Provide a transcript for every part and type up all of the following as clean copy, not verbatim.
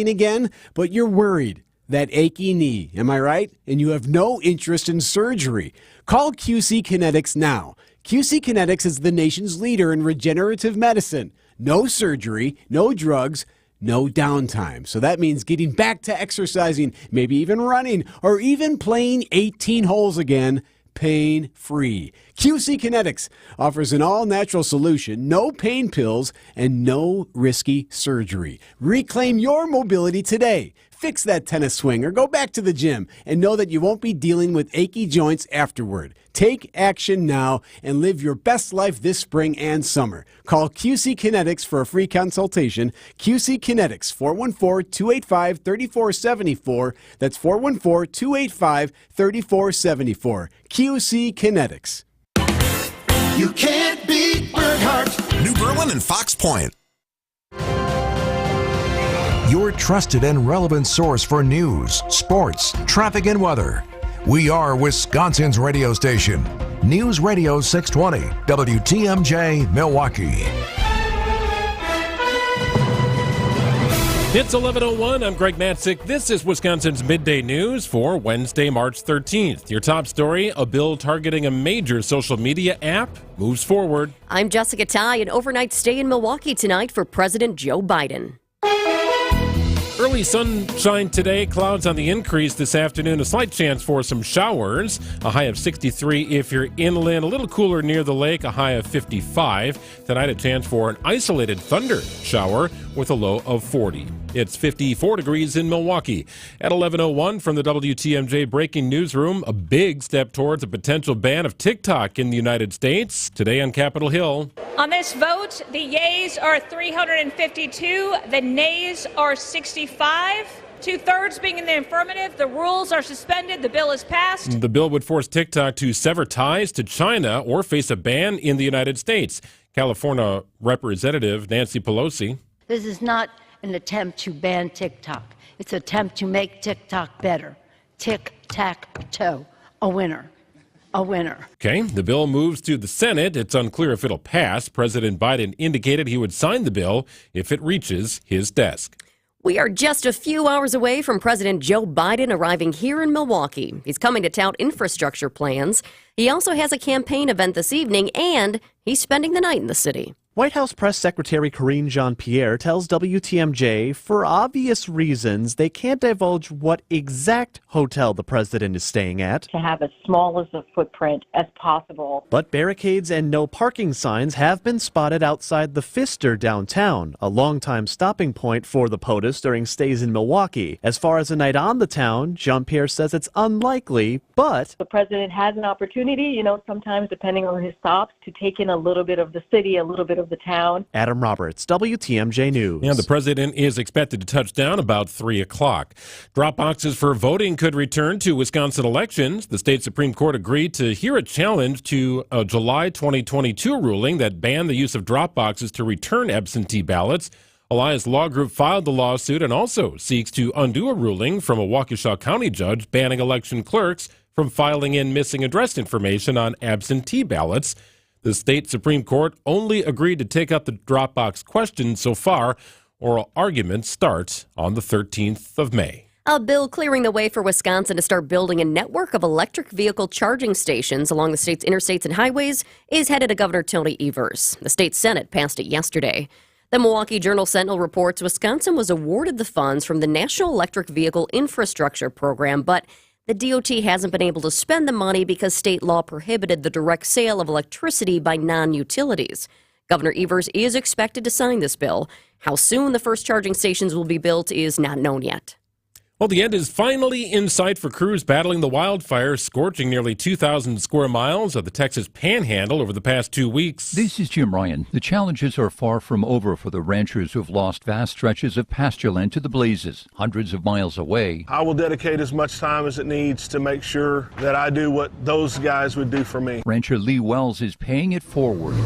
again, but you're worried. That achy knee, am I right? And you have no interest in surgery. Call QC Kinetics now. QC Kinetics is the nation's leader in regenerative medicine. No surgery, no drugs, no downtime. So that means getting back to exercising, maybe even running, or even playing 18 holes again, pain-free. QC Kinetics offers an all-natural solution, no pain pills, and no risky surgery. Reclaim your mobility today. Fix that tennis swing or go back to the gym and know that you won't be dealing with achy joints afterward. Take action now and live your best life this spring and summer. Call QC Kinetics for a free consultation. QC Kinetics, 414-285-3474. That's 414-285-3474. QC Kinetics. You can't beat Burkhart. New Berlin and Fox Point. Your trusted and relevant source for news, sports, traffic, and weather. We are Wisconsin's radio station. News Radio 620, WTMJ, Milwaukee. It's 11:01. I'm Greg Matzik. This is Wisconsin's Midday News for Wednesday, March 13th. Your top story, a bill targeting a major social media app moves forward. I'm Jessica Ty. An overnight stay in Milwaukee tonight for President Joe Biden. Early sunshine today, clouds on the increase this afternoon, a slight chance for some showers, a high of 63 if you're inland, a little cooler near the lake, a high of 55. Tonight, a chance for an isolated thunder shower with a low of 40. It's 54 degrees in Milwaukee. At 11:01 from the WTMJ Breaking Newsroom, a big step towards a potential ban of TikTok in the United States. Today on Capitol Hill. On this vote, the yeas are 352, the nays are 65. 2/3 being in the affirmative, the rules are suspended, the bill is passed. The bill would force TikTok to sever ties to China or face a ban in the United States. California Representative Nancy Pelosi. This is not an attempt to ban TikTok. It's an attempt to make TikTok better. Tic-tac-toe. A winner. A winner. Okay, the bill moves to the Senate. It's unclear if it'll pass. President Biden indicated he would sign the bill if it reaches his desk. We are just a few hours away from President Joe Biden arriving here in Milwaukee. He's coming to tout infrastructure plans. He also has a campaign event this evening, and he's spending the night in the city. White House Press Secretary Karine Jean-Pierre tells WTMJ for obvious reasons they can't divulge what exact hotel the president is staying at. To have as small as a footprint as possible. But barricades and no parking signs have been spotted outside the Pfister downtown, a longtime stopping point for the POTUS during stays in Milwaukee. As far as a night on the town, Jean-Pierre says it's unlikely, but the president has an opportunity, sometimes depending on his stops, to take in a little bit of the city, a little bit of the town. Adam Roberts, WTMJ News. And the president is expected to touch down about 3 o'clock. Drop boxes for voting could return to Wisconsin elections. The state Supreme Court agreed to hear a challenge to a July 2022 ruling that banned the use of drop boxes to return absentee ballots. Alliance Law Group filed the lawsuit and also seeks to undo a ruling from a Waukesha County judge banning election clerks from filing in missing address information on absentee ballots. The state Supreme Court only agreed to take up the Dropbox question so far. Oral arguments start on the 13th of May. A bill clearing the way for Wisconsin to start building a network of electric vehicle charging stations along the state's interstates and highways is headed to Governor Tony Evers. The state Senate passed it yesterday. The Milwaukee Journal-Sentinel reports Wisconsin was awarded the funds from the National Electric Vehicle Infrastructure Program, but the DOT hasn't been able to spend the money because state law prohibited the direct sale of electricity by non-utilities. Governor Evers is expected to sign this bill. How soon the first charging stations will be built is not known yet. Well, the end is finally in sight for crews battling the wildfires, scorching nearly 2,000 square miles of the Texas Panhandle over the past 2 weeks. This is Jim Ryan. The challenges are far from over for the ranchers who've lost vast stretches of pasture land to the blazes, hundreds of miles away. I will dedicate as much time as it needs to make sure that I do what those guys would do for me. Rancher Lee Wells is paying it forward,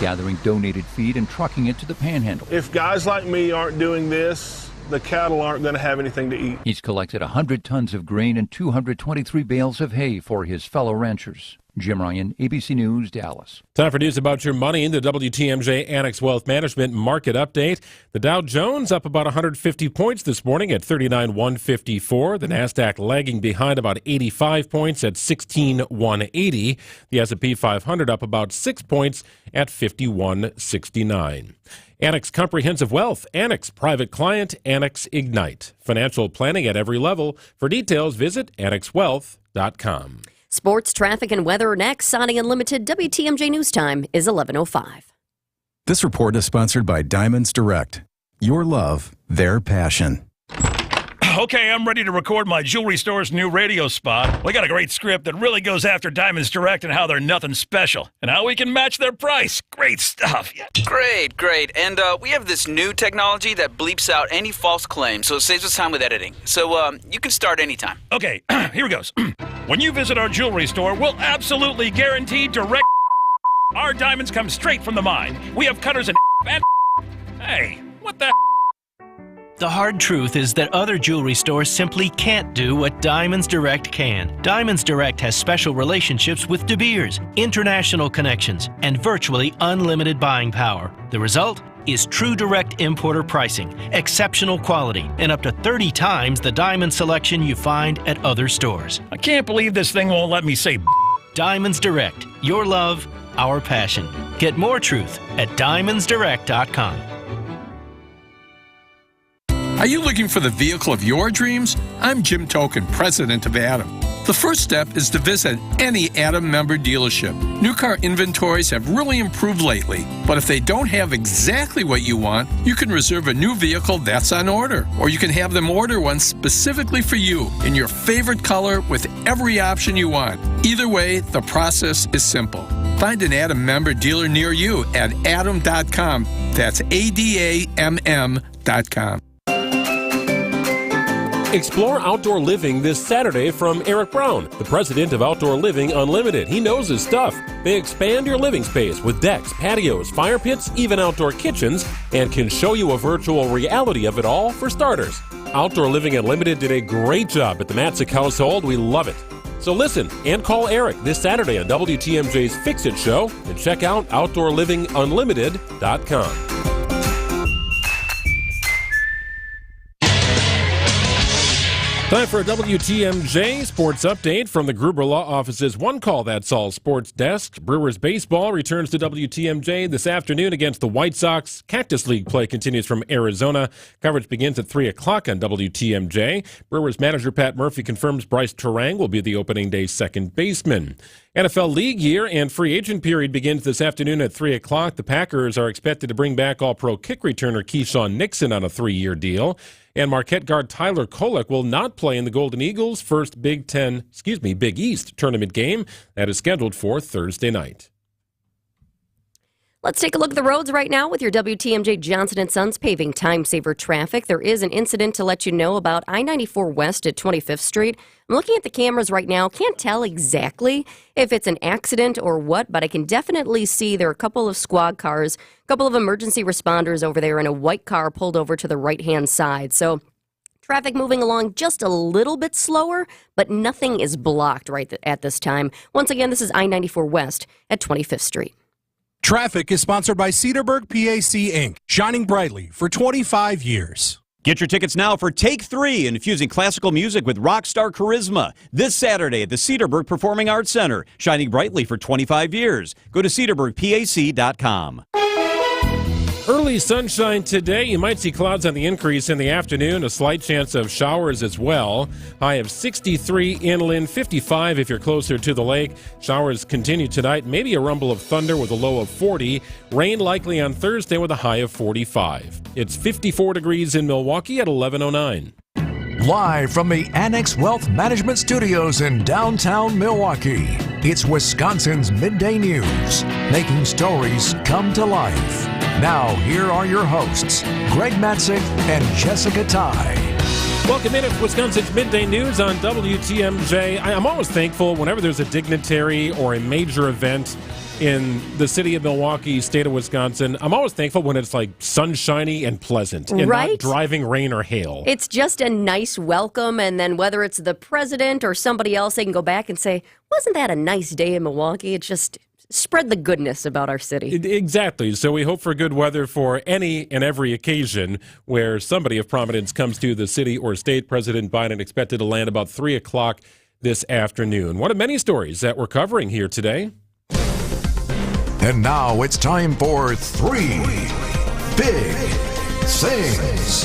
gathering donated feed and trucking it to the Panhandle. If guys like me aren't doing this, the cattle aren't going to have anything to eat. He's collected 100 tons of grain and 223 bales of hay for his fellow ranchers. Jim Ryan, ABC News, Dallas. Time for news about your money. The WTMJ Annex Wealth Management Market Update. The Dow Jones up about 150 points this morning at 39,154. The NASDAQ lagging behind about 85 points at 16,180. The S&P 500 up about 6 points at 5169. Annex Comprehensive Wealth, Annex Private Client, Annex Ignite. Financial planning at every level. For details, visit annexwealth.com. Sports, traffic, and weather next. Sonny Unlimited WTMJ News Time is 11:05. This report is sponsored by Diamonds Direct. Your love, their passion. Okay, I'm ready to record my jewelry store's new radio spot. We got a great script that really goes after Diamonds Direct and how they're nothing special and how we can match their price. Great stuff. Yeah. Great. And we have this new technology that bleeps out any false claims, so it saves us time with editing. So you can start anytime. Okay, here it goes. When you visit our jewelry store, we'll absolutely guarantee direct. Our diamonds come straight from the mine. We have cutters and Hey, what the? The hard truth is that other jewelry stores simply can't do what Diamonds Direct can. Diamonds Direct has special relationships with De Beers, international connections, and virtually unlimited buying power. The result is true direct importer pricing, exceptional quality, and up to 30 times the diamond selection you find at other stores. I can't believe this thing won't let me say Diamonds Direct. Your love, our passion. Get more truth at diamondsdirect.com. Are you looking for the vehicle of your dreams? I'm Jim Token, president of Adam. The first step is to visit any Adam member dealership. New car inventories have really improved lately, but if they don't have exactly what you want, you can reserve a new vehicle that's on order, or you can have them order one specifically for you in your favorite color with every option you want. Either way, the process is simple. Find an Adam member dealer near you at adam.com. That's ADAMM.com. Explore outdoor living this Saturday from Eric Brown, the president of Outdoor Living Unlimited. He knows his stuff. They expand your living space with decks, patios, fire pits, even outdoor kitchens, and can show you a virtual reality of it all for starters. Outdoor Living Unlimited did a great job at the Matzik household. We love it. So listen and call Eric this Saturday on WTMJ's Fix It Show and check out OutdoorLivingUnlimited.com. Time for a WTMJ sports update from the Gruber Law Office's One Call That's All sports desk. Brewers baseball returns to WTMJ this afternoon against the White Sox. Cactus League play continues from Arizona. Coverage begins at 3 o'clock on WTMJ. Brewers manager Pat Murphy confirms Bryce Terang will be the opening day second baseman. NFL League year and free agent period begins this afternoon at 3 o'clock. The Packers are expected to bring back All-Pro kick returner Keyshawn Nixon on a 3-year deal. And Marquette guard Tyler Kolek will not play in the Golden Eagles' first Big East tournament game that is scheduled for Thursday night. Let's take a look at the roads right now with your WTMJ Johnson & Sons paving time-saver traffic. There is an incident to let you know about I-94 West at 25th Street. I'm looking at the cameras right now. Can't tell exactly if it's an accident or what, but I can definitely see there are a couple of squad cars, a couple of emergency responders over there, and a white car pulled over to the right-hand side. So traffic moving along just a little bit slower, but nothing is blocked right at this time. Once again, this is I-94 West at 25th Street. Traffic is sponsored by Cedarburg PAC Inc., shining brightly for 25 years. Get your tickets now for Take 3, infusing classical music with rock star charisma. This Saturday at the Cedarburg Performing Arts Center, shining brightly for 25 years. Go to cedarburgpac.com. Early sunshine today. You might see clouds on the increase in the afternoon. A slight chance of showers as well. High of 63 inland, 55 if you're closer to the lake. Showers continue tonight. Maybe a rumble of thunder with a low of 40. Rain likely on Thursday with a high of 45. It's 54 degrees in Milwaukee at 11:09. Live from the Annex Wealth Management Studios in downtown Milwaukee, it's Wisconsin's Midday News, making stories come to life. Now, here are your hosts, Greg Matzik and Jessica Ty. Welcome in to Wisconsin's Midday News on WTMJ. I'm always thankful whenever there's a dignitary or a major event in the city of Milwaukee, state of Wisconsin. I'm always thankful when it's like sunshiny and pleasant and not driving rain or hail. It's just a nice welcome, and then whether it's the president or somebody else, they can go back and say, wasn't that a nice day in Milwaukee? It's just spread the goodness about our city. Exactly. So we hope for good weather for any and every occasion where somebody of prominence comes to the city or state. President Biden expected to land about 3 o'clock this afternoon. One of many stories that we're covering here today. And now it's time for 3 Big Things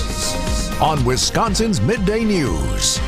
on Wisconsin's Midday News.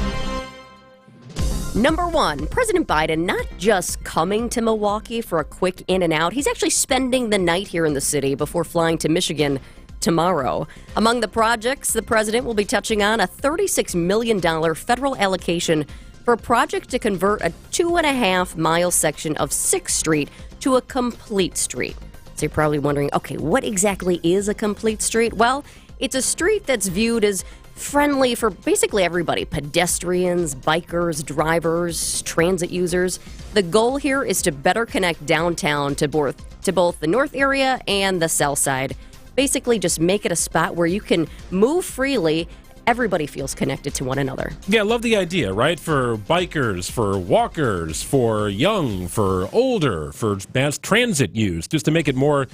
Number 1, President Biden not just coming to Milwaukee for a quick in and out. He's actually spending the night here in the city before flying to Michigan tomorrow. Among the projects, the president will be touching on a $36 million federal allocation for a project to convert a 2.5-mile section of 6th Street to a complete street. So you're probably wondering, okay, what exactly is a complete street? Well, it's a street that's viewed as friendly for basically everybody: pedestrians, bikers, drivers, transit users. The goal here is to better connect downtown to both the north area and the south side. Basically, just make it a spot where you can move freely. Everybody feels connected to one another. Yeah, I love the idea, right? For bikers, for walkers, for young, for older, for mass transit use, just to make it more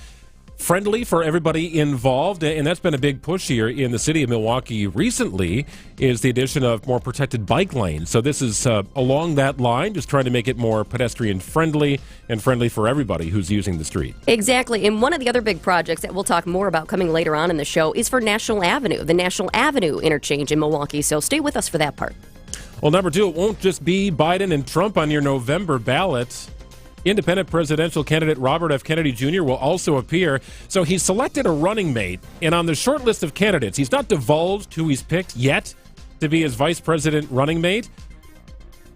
friendly for everybody involved. And that's been a big push here in the city of Milwaukee recently, is the addition of more protected bike lanes. So this is along that line, just trying to make it more pedestrian friendly and friendly for everybody who's using the street. Exactly. And one of the other big projects that we'll talk more about coming later on in the show is for National Avenue, the National Avenue interchange in Milwaukee. So stay with us for that part. Well, number 2, it won't just be Biden and Trump on your November ballot. Independent presidential candidate Robert F. Kennedy Jr. will also appear. So he's selected a running mate, and on the short list of candidates, he's not divulged who he's picked yet to be his vice president running mate.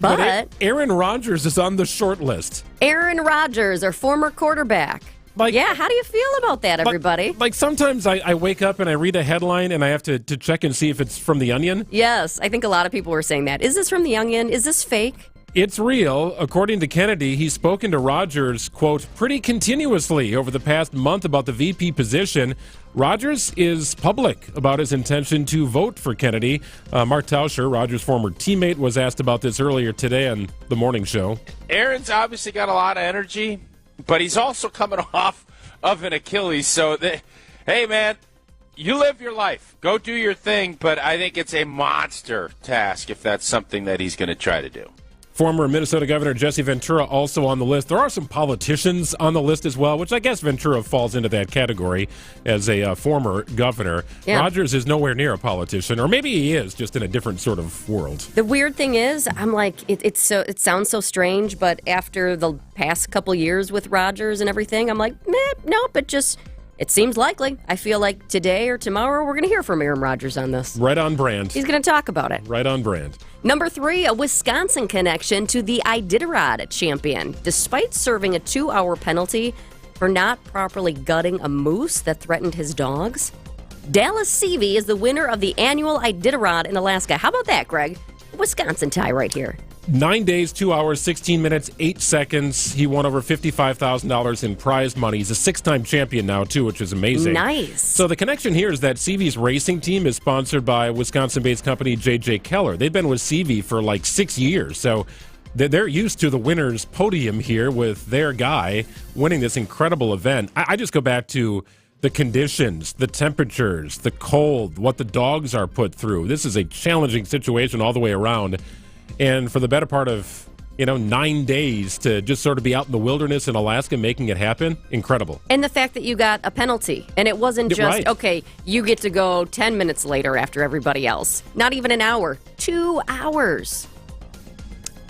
But Aaron Rodgers is on the short list. Aaron Rodgers, our former quarterback. Yeah, how do you feel about that, everybody? Like sometimes I wake up and I read a headline and I have to check and see if it's from The Onion. Yes, I think a lot of people were saying that. Is this from The Onion? Is this fake? It's real. According to Kennedy, he's spoken to Rodgers, quote, pretty continuously over the past month about the VP position. Rodgers is public about his intention to vote for Kennedy. Mark Tauscher, Rodgers' former teammate, was asked about this earlier today on the morning show. Aaron's obviously got a lot of energy, but he's also coming off of an Achilles. So, hey, man, you live your life. Go do your thing, but I think it's a monster task if that's something that he's going to try to do. Former Minnesota Governor Jesse Ventura also on the list. There are some politicians on the list as well, which I guess Ventura falls into that category as a former governor. Yeah. Rodgers is nowhere near a politician, or maybe he is, just in a different sort of world. The weird thing is, I'm like, it sounds so strange, but after the past couple years with Rodgers and everything, I'm like, nope, it seems likely. I feel like today or tomorrow we're going to hear from Aaron Rodgers on this. Right on brand. He's going to talk about it. Right on brand. Number 3, a Wisconsin connection to the Iditarod champion. Despite serving a 2-hour penalty for not properly gutting a moose that threatened his dogs, Dallas Seavey is the winner of the annual Iditarod in Alaska. How about that, Greg? A Wisconsin tie right here. 9 days, 2 hours, 16 minutes, 8 seconds. He won over $55,000 in prize money. He's a 6-time champion now, too, which is amazing. Nice. So the connection here is that Seavey's racing team is sponsored by Wisconsin-based company J.J. Keller. They've been with Seavey for like 6 years, so they're used to the winner's podium here with their guy winning this incredible event. I just go back to the conditions, the temperatures, the cold, what the dogs are put through. This is a challenging situation all the way around. And for the better part of, 9 days to just sort of be out in the wilderness in Alaska making it happen, incredible. And the fact that you got a penalty, and it wasn't just, right. Okay, you get to go 10 minutes later after everybody else. Not even an hour, 2 hours.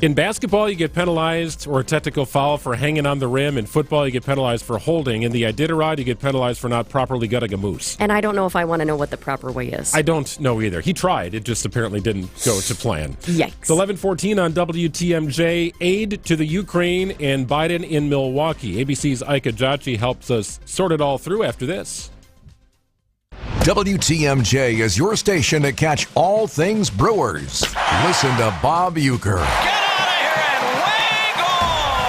In basketball, you get penalized or a technical foul for hanging on the rim. In football, you get penalized for holding. In the Iditarod, you get penalized for not properly gutting a moose. And I don't know if I want to know what the proper way is. I don't know either. He tried. It just apparently didn't go to plan. Yikes. It's 11:14 on WTMJ. Aid to the Ukraine and Biden in Milwaukee. ABC's Ika Jachi helps us sort it all through after this. WTMJ is your station to catch all things Brewers. Listen to Bob Uecker,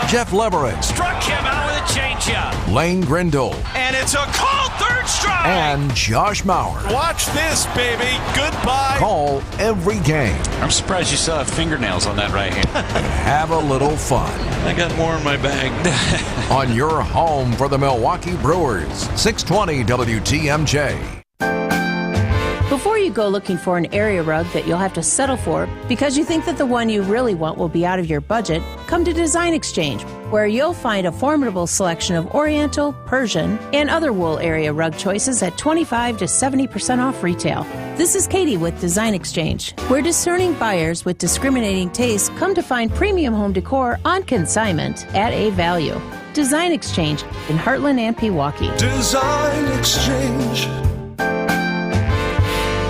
Jeff Leverett, struck him out with a changeup. Lane Grindle, And it's a called third strike. and Josh Mauer. Watch this, baby. Goodbye. Call every game. I'm surprised you still have fingernails on that right hand. Have a little fun. I got more in my bag. On your home for the Milwaukee Brewers, 620 WTMJ. Before you go looking for an area rug that you'll have to settle for because you think that the one you really want will be out of your budget, come to Design Exchange, where you'll find a formidable selection of Oriental, Persian, and other wool area rug choices at 25 to 70% off retail. This is Katie with Design Exchange, where discerning buyers with discriminating tastes come to find premium home decor on consignment at a value. Design Exchange in Heartland and Pewaukee. Design Exchange.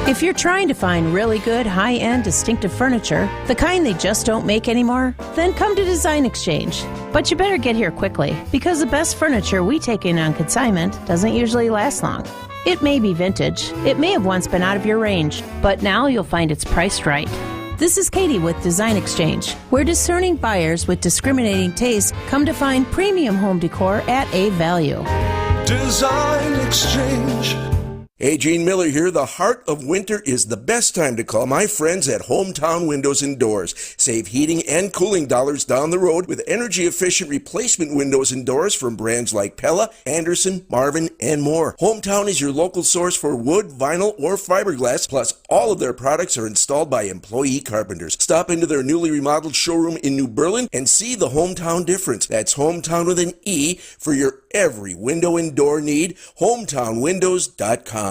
If you're trying to find really good, high-end, distinctive furniture, the kind they just don't make anymore, then come to Design Exchange. But you better get here quickly, because the best furniture we take in on consignment doesn't usually last long. It may be vintage, it may have once been out of your range, but now you'll find it's priced right. This is Katie with Design Exchange, where discerning buyers with discriminating tastes come to find premium home decor at a value. Design Exchange. Hey, Gene Miller here. The heart of winter is the best time to call my friends at Hometown Windows and Doors. Save heating and cooling dollars down the road with energy-efficient replacement windows and doors from brands like Pella, Anderson, Marvin, and more. Hometown is your local source for wood, vinyl, or fiberglass, plus all of their products are installed by employee carpenters. Stop into their newly remodeled showroom in New Berlin and see the Hometown difference. That's Hometown with an E for your every window and door need. HometownWindows.com.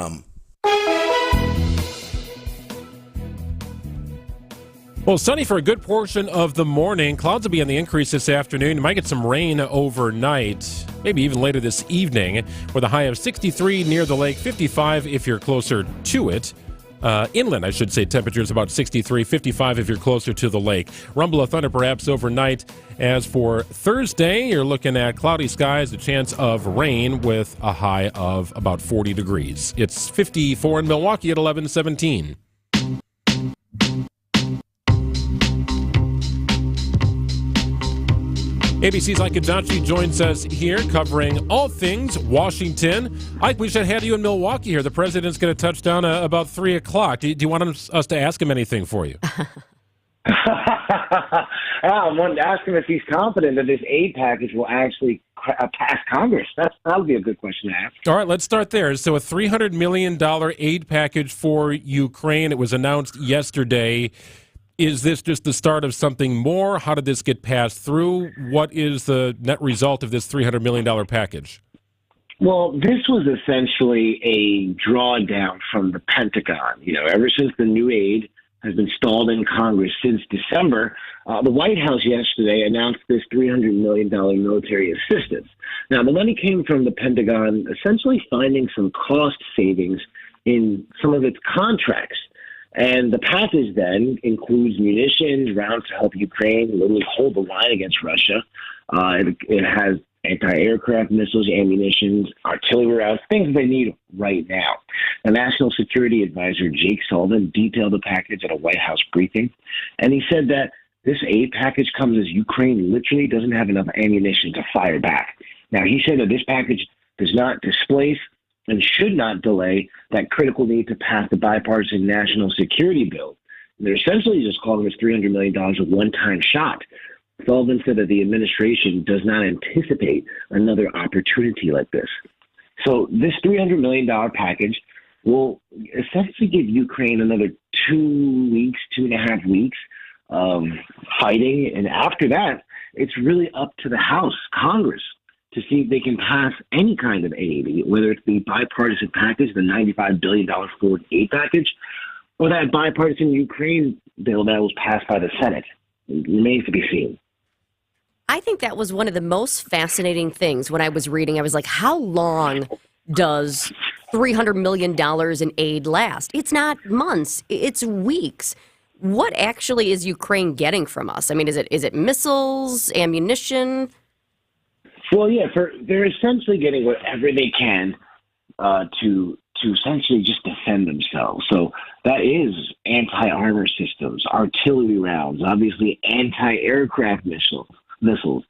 Well, sunny for a good portion of the morning. Clouds will be on the increase this afternoon. You might get some rain overnight, maybe even later this evening, with a high of 63 near the lake, 55 if you're closer to it. Inland, I should say, temperatures about 63, 55 if you're closer to the lake. Rumble of thunder perhaps overnight. As for Thursday, you're looking at cloudy skies, a chance of rain with a high of about 40 degrees. It's 54 in Milwaukee at 11:17. ABC's Ike Addachi joins us here covering all things Washington. Ike, we should have had you in Milwaukee here. The president's going to touch down about 3 o'clock. Do you want us to ask him anything for you? I wanted to ask him if he's confident that this aid package will actually pass Congress. That would be a good question to ask. All right, let's start there. So a $300 million aid package for Ukraine. It was announced yesterday. Is this just the start of something more? How did this get passed through? What is the net result of this $300 million package? Well, this was essentially a drawdown from the Pentagon. Ever since the new aid has been stalled in Congress since December, the White House yesterday announced this $300 million military assistance. Now, the money came from the Pentagon essentially finding some cost savings in some of its contracts. And the package then includes munitions, rounds to help Ukraine literally hold the line against Russia. It has anti-aircraft missiles, ammunition, artillery rounds, things they need right now. The National Security Advisor, Jake Sullivan, detailed the package at a White House briefing. And he said that this aid package comes as Ukraine literally doesn't have enough ammunition to fire back. Now, he said that this package does not displace and should not delay that critical need to pass the bipartisan national security bill. They're essentially just calling this $300 million a one-time shot. Sullivan said that the administration does not anticipate another opportunity like this. So this $300 million package will essentially give Ukraine another 2 weeks, 2.5 weeks of fighting. And after that, it's really up to the House, Congress, to see if they can pass any kind of aid, whether it's the bipartisan package, the $95 billion Ford aid package, or that bipartisan Ukraine bill that was passed by the Senate. It remains to be seen. I think that was one of the most fascinating things when I was reading. I was like, how long does $300 million in aid last? It's not months, it's weeks. What actually is Ukraine getting from us? I mean, is it missiles, ammunition? Well, yeah, they're essentially getting whatever they can to essentially just defend themselves. So that is anti-armor systems, artillery rounds, obviously anti-aircraft missiles,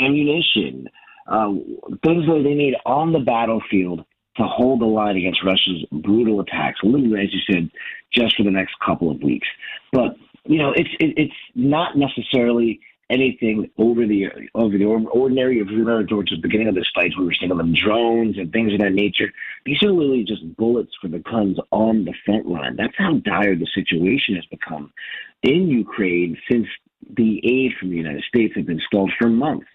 ammunition, things that they need on the battlefield to hold the line against Russia's brutal attacks, literally, as you said, just for the next couple of weeks. But, it's not necessarily anything over the ordinary. If you remember towards the beginning of this fight, we were seeing them drones and things of that nature. These are literally just bullets for the guns on the front line. That's how dire the situation has become in Ukraine since the aid from the United States has been stalled for months.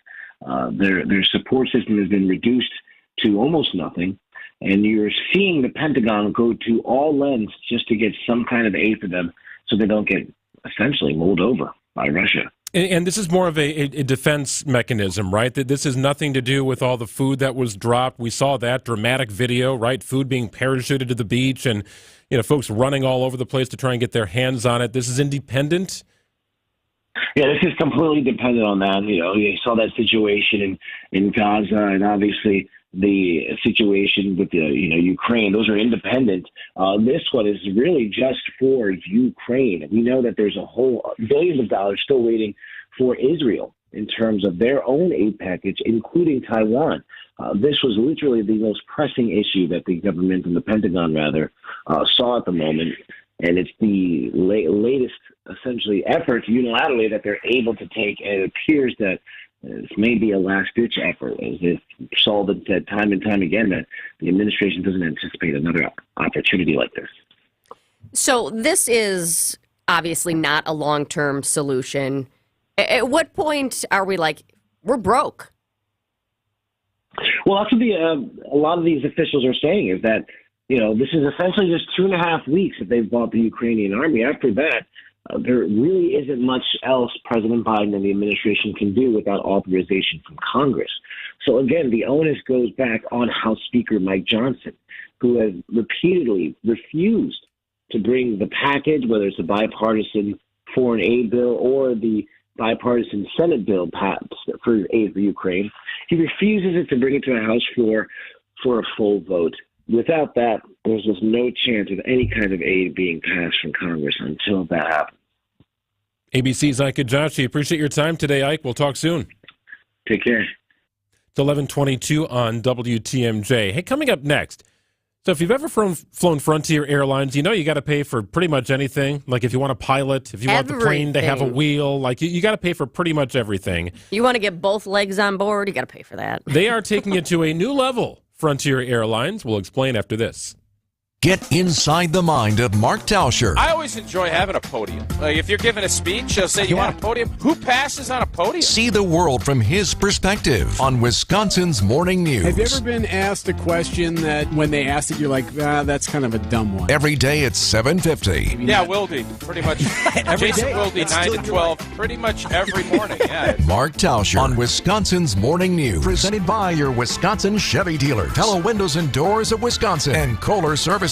Their support system has been reduced to almost nothing, and you're seeing the Pentagon go to all lengths just to get some kind of aid for them so they don't get essentially rolled over by Russia. And this is more of a defense mechanism, right? That this has nothing to do with all the food that was dropped. We saw that dramatic video, right? Food being parachuted to the beach and, folks running all over the place to try and get their hands on it. This is independent? Yeah, this is completely dependent on that. You saw that situation in Gaza, and obviously the situation with Ukraine. Those are independent. This one is really just for Ukraine. We know that there's a whole billions of dollars still waiting for Israel in terms of their own aid package, including Taiwan. This was literally the most pressing issue that the government and the Pentagon, saw at the moment. And it's the latest, essentially, effort unilaterally that they're able to take. And it appears that this may be a last-ditch effort, as if Sullivan said time and time again that the administration doesn't anticipate another opportunity like this. So this is obviously not a long-term solution. At what point are we like, we're broke? Well, that's what a lot of these officials are saying, is that this is essentially just 2.5 weeks that they've bought the Ukrainian army. After that, there really isn't much else President Biden and the administration can do without authorization from Congress. So again, the onus goes back on House Speaker Mike Johnson, who has repeatedly refused to bring the package, whether it's a bipartisan foreign aid bill or the bipartisan Senate bill for aid for Ukraine. He refuses it to bring it to the House floor for a full vote. Without that, there's just no chance of any kind of aid being passed from Congress until that happens. ABC's Ike Ajashi. Appreciate your time today, Ike. We'll talk soon. Take care. It's 11:22 on WTMJ. Hey, coming up next. So if you've ever flown Frontier Airlines, you got to pay for pretty much anything. Like if you want a pilot, if you want the plane to have a wheel, like you got to pay for pretty much everything. You want to get both legs on board, you got to pay for that. They are taking it to a new level. Frontier Airlines. We'll explain after this. Get inside the mind of Mark Tauscher. I always enjoy having a podium. Like if you're giving a speech, you'll say you want a podium. Who passes on a podium? See the world from his perspective on Wisconsin's Morning News. Have you ever been asked a question that when they asked it, you're like, that's kind of a dumb one? Every day at 7:50. Yeah, Wildy. Pretty much. Jason Wildy, 9 to 12. Pretty much every morning. Yeah. Mark Tauscher on Wisconsin's Morning News. Presented by your Wisconsin Chevy dealer. Hello Windows and Doors of Wisconsin and Kohler Services.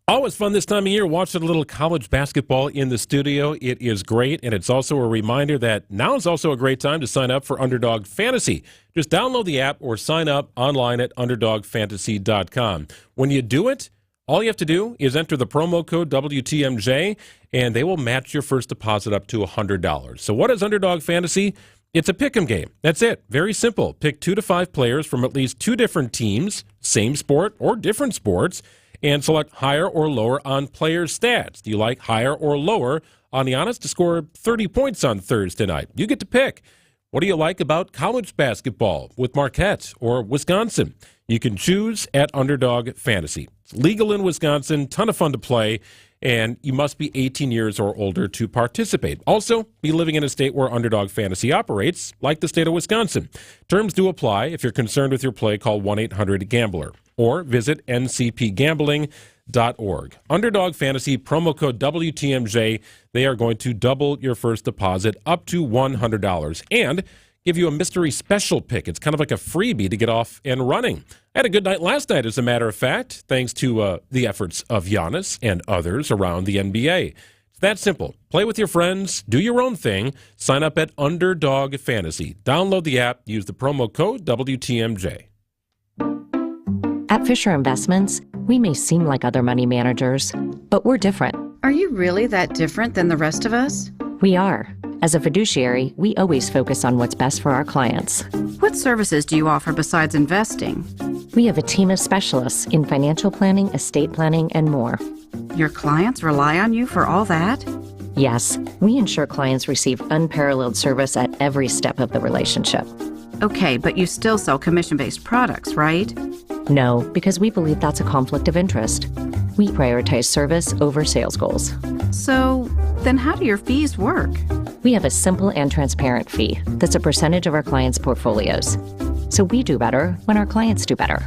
Always fun this time of year watching a little college basketball in the studio. It is great, and it's also a reminder that now is also a great time to sign up for Underdog Fantasy. Just download the app or sign up online at UnderdogFantasy.com. When you do it, all you have to do is enter the promo code WTMJ, and they will match your first deposit up to $100. So what is Underdog Fantasy? It's a pick'em game. That's it. Very simple. Pick 2 to 5 players from at least 2 different teams, same sport or different sports, and select higher or lower on player stats. Do you like higher or lower on Giannis to score 30 points on Thursday night? You get to pick. What do you like about college basketball with Marquette or Wisconsin? You can choose at Underdog Fantasy. It's legal in Wisconsin, ton of fun to play, and you must be 18 years or older to participate. Also, be living in a state where Underdog Fantasy operates, like the state of Wisconsin. Terms do apply. If you're concerned with your play, call 1-800-GAMBLER or visit ncpgambling.org. Underdog Fantasy, promo code WTMJ. They are going to double your first deposit up to $100 and give you a mystery special pick. It's kind of like a freebie to get off and running. I had a good night last night, as a matter of fact, thanks to the efforts of Giannis and others around the NBA. It's that simple. Play with your friends, do your own thing, sign up at Underdog Fantasy. Download the app, use the promo code WTMJ. At Fisher Investments, we may seem like other money managers, but we're different. Are you really that different than the rest of us? We are. As a fiduciary, we always focus on what's best for our clients. What services do you offer besides investing? We have a team of specialists in financial planning, estate planning, and more. Your clients rely on you for all that? Yes, we ensure clients receive unparalleled service at every step of the relationship. Okay, but you still sell commission-based products, right? No, because we believe that's a conflict of interest. We prioritize service over sales goals. So, then how do your fees work? We have a simple and transparent fee that's a percentage of our clients' portfolios. So we do better when our clients do better.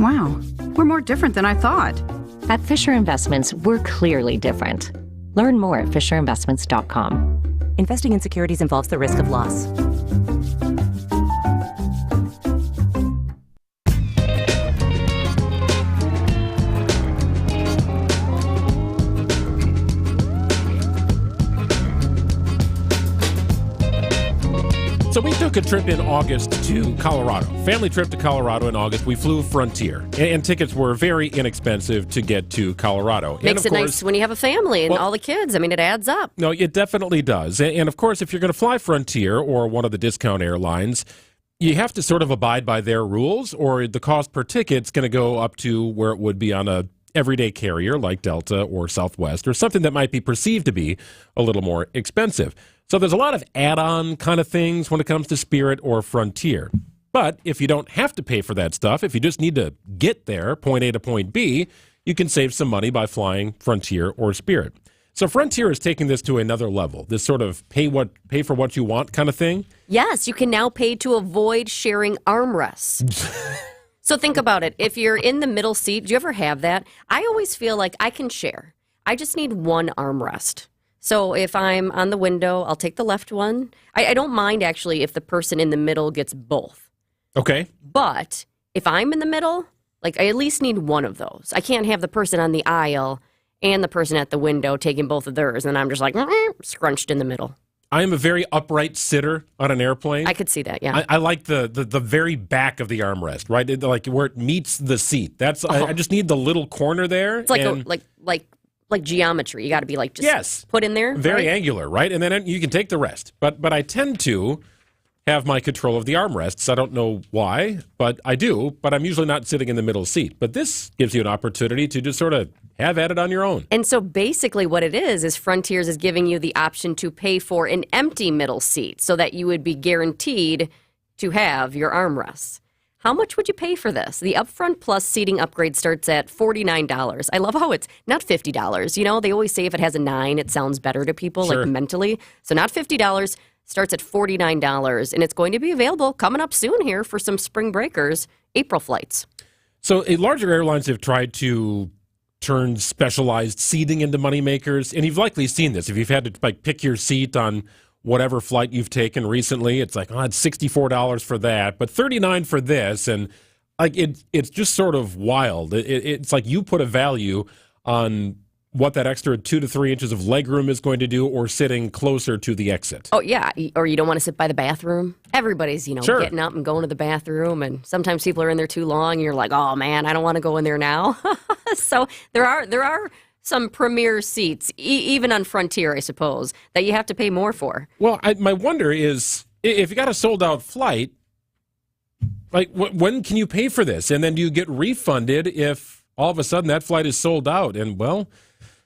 Wow, we're more different than I thought. At Fisher Investments, we're clearly different. Learn more at FisherInvestments.com. Investing in securities involves the risk of loss. So we took a trip in August to Colorado. Family trip to Colorado in August. We flew Frontier, and tickets were very inexpensive to get to Colorado. Makes it nice when you have a family and all the kids. I mean, it adds up. No, it definitely does. And of course, if you're going to fly Frontier or one of the discount airlines, you have to sort of abide by their rules, or the cost per ticket's going to go up to where it would be on a everyday carrier like Delta or Southwest, or something that might be perceived to be a little more expensive. So there's a lot of add-on kind of things when it comes to Spirit or Frontier. But if you don't have to pay for that stuff, if you just need to get there, point A to point B, you can save some money by flying Frontier or Spirit. So Frontier is taking this to another level, this sort of pay for what you want kind of thing. Yes, you can now pay to avoid sharing armrests. So think about it. If you're in the middle seat, do you ever have that? I always feel like I can share. I just need one armrest. So if I'm on the window, I'll take the left one. I don't mind, actually, if the person in the middle gets both. Okay. But if I'm in the middle, like, I at least need one of those. I can't have the person on the aisle and the person at the window taking both of theirs, and I'm just like scrunched in the middle. I am a very upright sitter on an airplane. I could see that, yeah. I like the very back of the armrest, right? Like where it meets the seat. That's I just need the little corner there. It's like geometry. You got to be like just put in there. Very right? angular, right? And then you can take the rest. But I tend to have my control of the armrests. I don't know why, but I do. But I'm usually not sitting in the middle seat. But this gives you an opportunity to just sort of have at it on your own. And so basically what it is Frontiers is giving you the option to pay for an empty middle seat so that you would be guaranteed to have your armrests. How much would you pay for this? The Upfront Plus seating upgrade starts at $49. I love how it's not $50. You know, they always say if it has a 9, it sounds better to people, like mentally. So not $50, starts at $49, and it's going to be available coming up soon here for some spring breakers, April flights. So larger airlines have tried to turn specialized seating into moneymakers, and you've likely seen this. If you've had to pick your seat on whatever flight you've taken recently, it's like, it's $64 for that, but $39 for this, and it's just sort of wild. It's like you put a value on what that extra 2 to 3 inches of legroom is going to do, or sitting closer to the exit. Oh, yeah, or you don't want to sit by the bathroom. Everybody's, getting up and going to the bathroom, and sometimes people are in there too long, and you're like, oh, man, I don't want to go in there now. So there are some premier seats, even on Frontier, I suppose, that you have to pay more for. Well, my wonder is, if you got a sold-out flight, when can you pay for this? And then do you get refunded if all of a sudden that flight is sold out? And, well,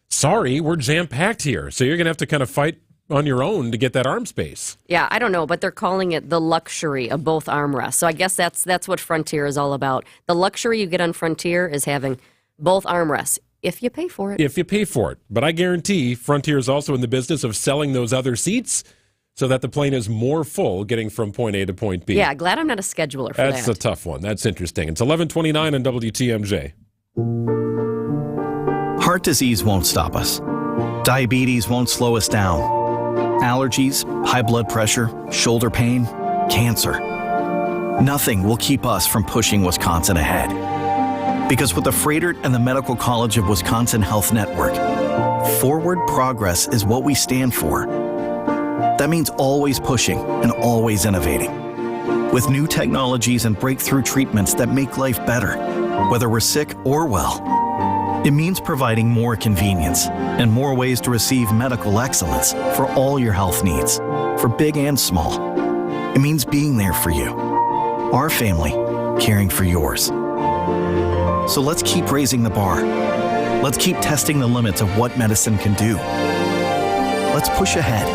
sorry, we're jam-packed here. So you're going to have to kind of fight on your own to get that arm space. Yeah, I don't know, but they're calling it the luxury of both armrests. So I guess that's what Frontier is all about. The luxury you get on Frontier is having both armrests. If you pay for it. If you pay for it. But I guarantee Frontier is also in the business of selling those other seats so that the plane is more full getting from point A to point B. Yeah, glad I'm not a scheduler for that. That's a tough one. That's interesting. It's 11:29 on WTMJ. Heart disease won't stop us. Diabetes won't slow us down. Allergies, high blood pressure, shoulder pain, cancer. Nothing will keep us from pushing Wisconsin ahead. Because with the Freighter and the Medical College of Wisconsin Health Network, forward progress is what we stand for. That means always pushing and always innovating. With new technologies and breakthrough treatments that make life better, whether we're sick or well. It means providing more convenience and more ways to receive medical excellence for all your health needs, for big and small. It means being there for you, our family, caring for yours. So let's keep raising the bar. Let's keep testing the limits of what medicine can do. Let's push ahead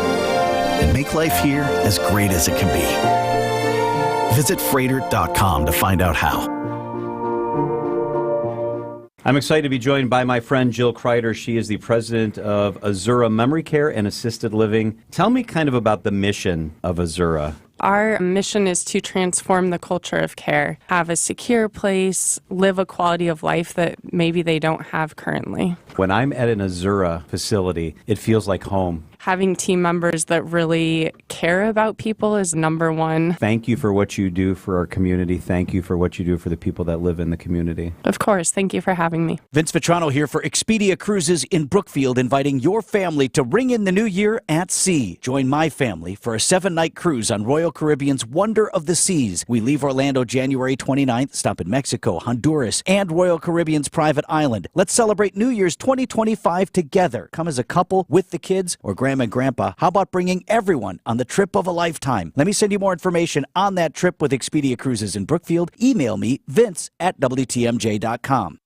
and make life here as great as it can be. Visit Freighter.com to find out how. I'm excited to be joined by my friend Jill Kreider. She is the president of Azura Memory Care and Assisted Living. Tell me kind of about the mission of Azura. Our mission is to transform the culture of care, have a secure place, live a quality of life that maybe they don't have currently. When I'm at an Azura facility, it feels like home. Having team members that really care about people is number one. Thank you for what you do for our community. Thank you for what you do for the people that live in the community. Of course. Thank you for having me. Vince Vitrano here for Expedia Cruises in Brookfield, inviting your family to ring in the new year at sea. Join my family for a 7-night cruise on Royal Caribbean's Wonder of the Seas. We leave Orlando January 29th, stop in Mexico, Honduras, and Royal Caribbean's private island. Let's celebrate New Year's 2025 together. Come as a couple with the kids or grandma and grandpa. How about bringing everyone on the trip of a lifetime? Let me send you more information on that trip with Expedia Cruises in Brookfield. Email me, vince@WTMJ.com.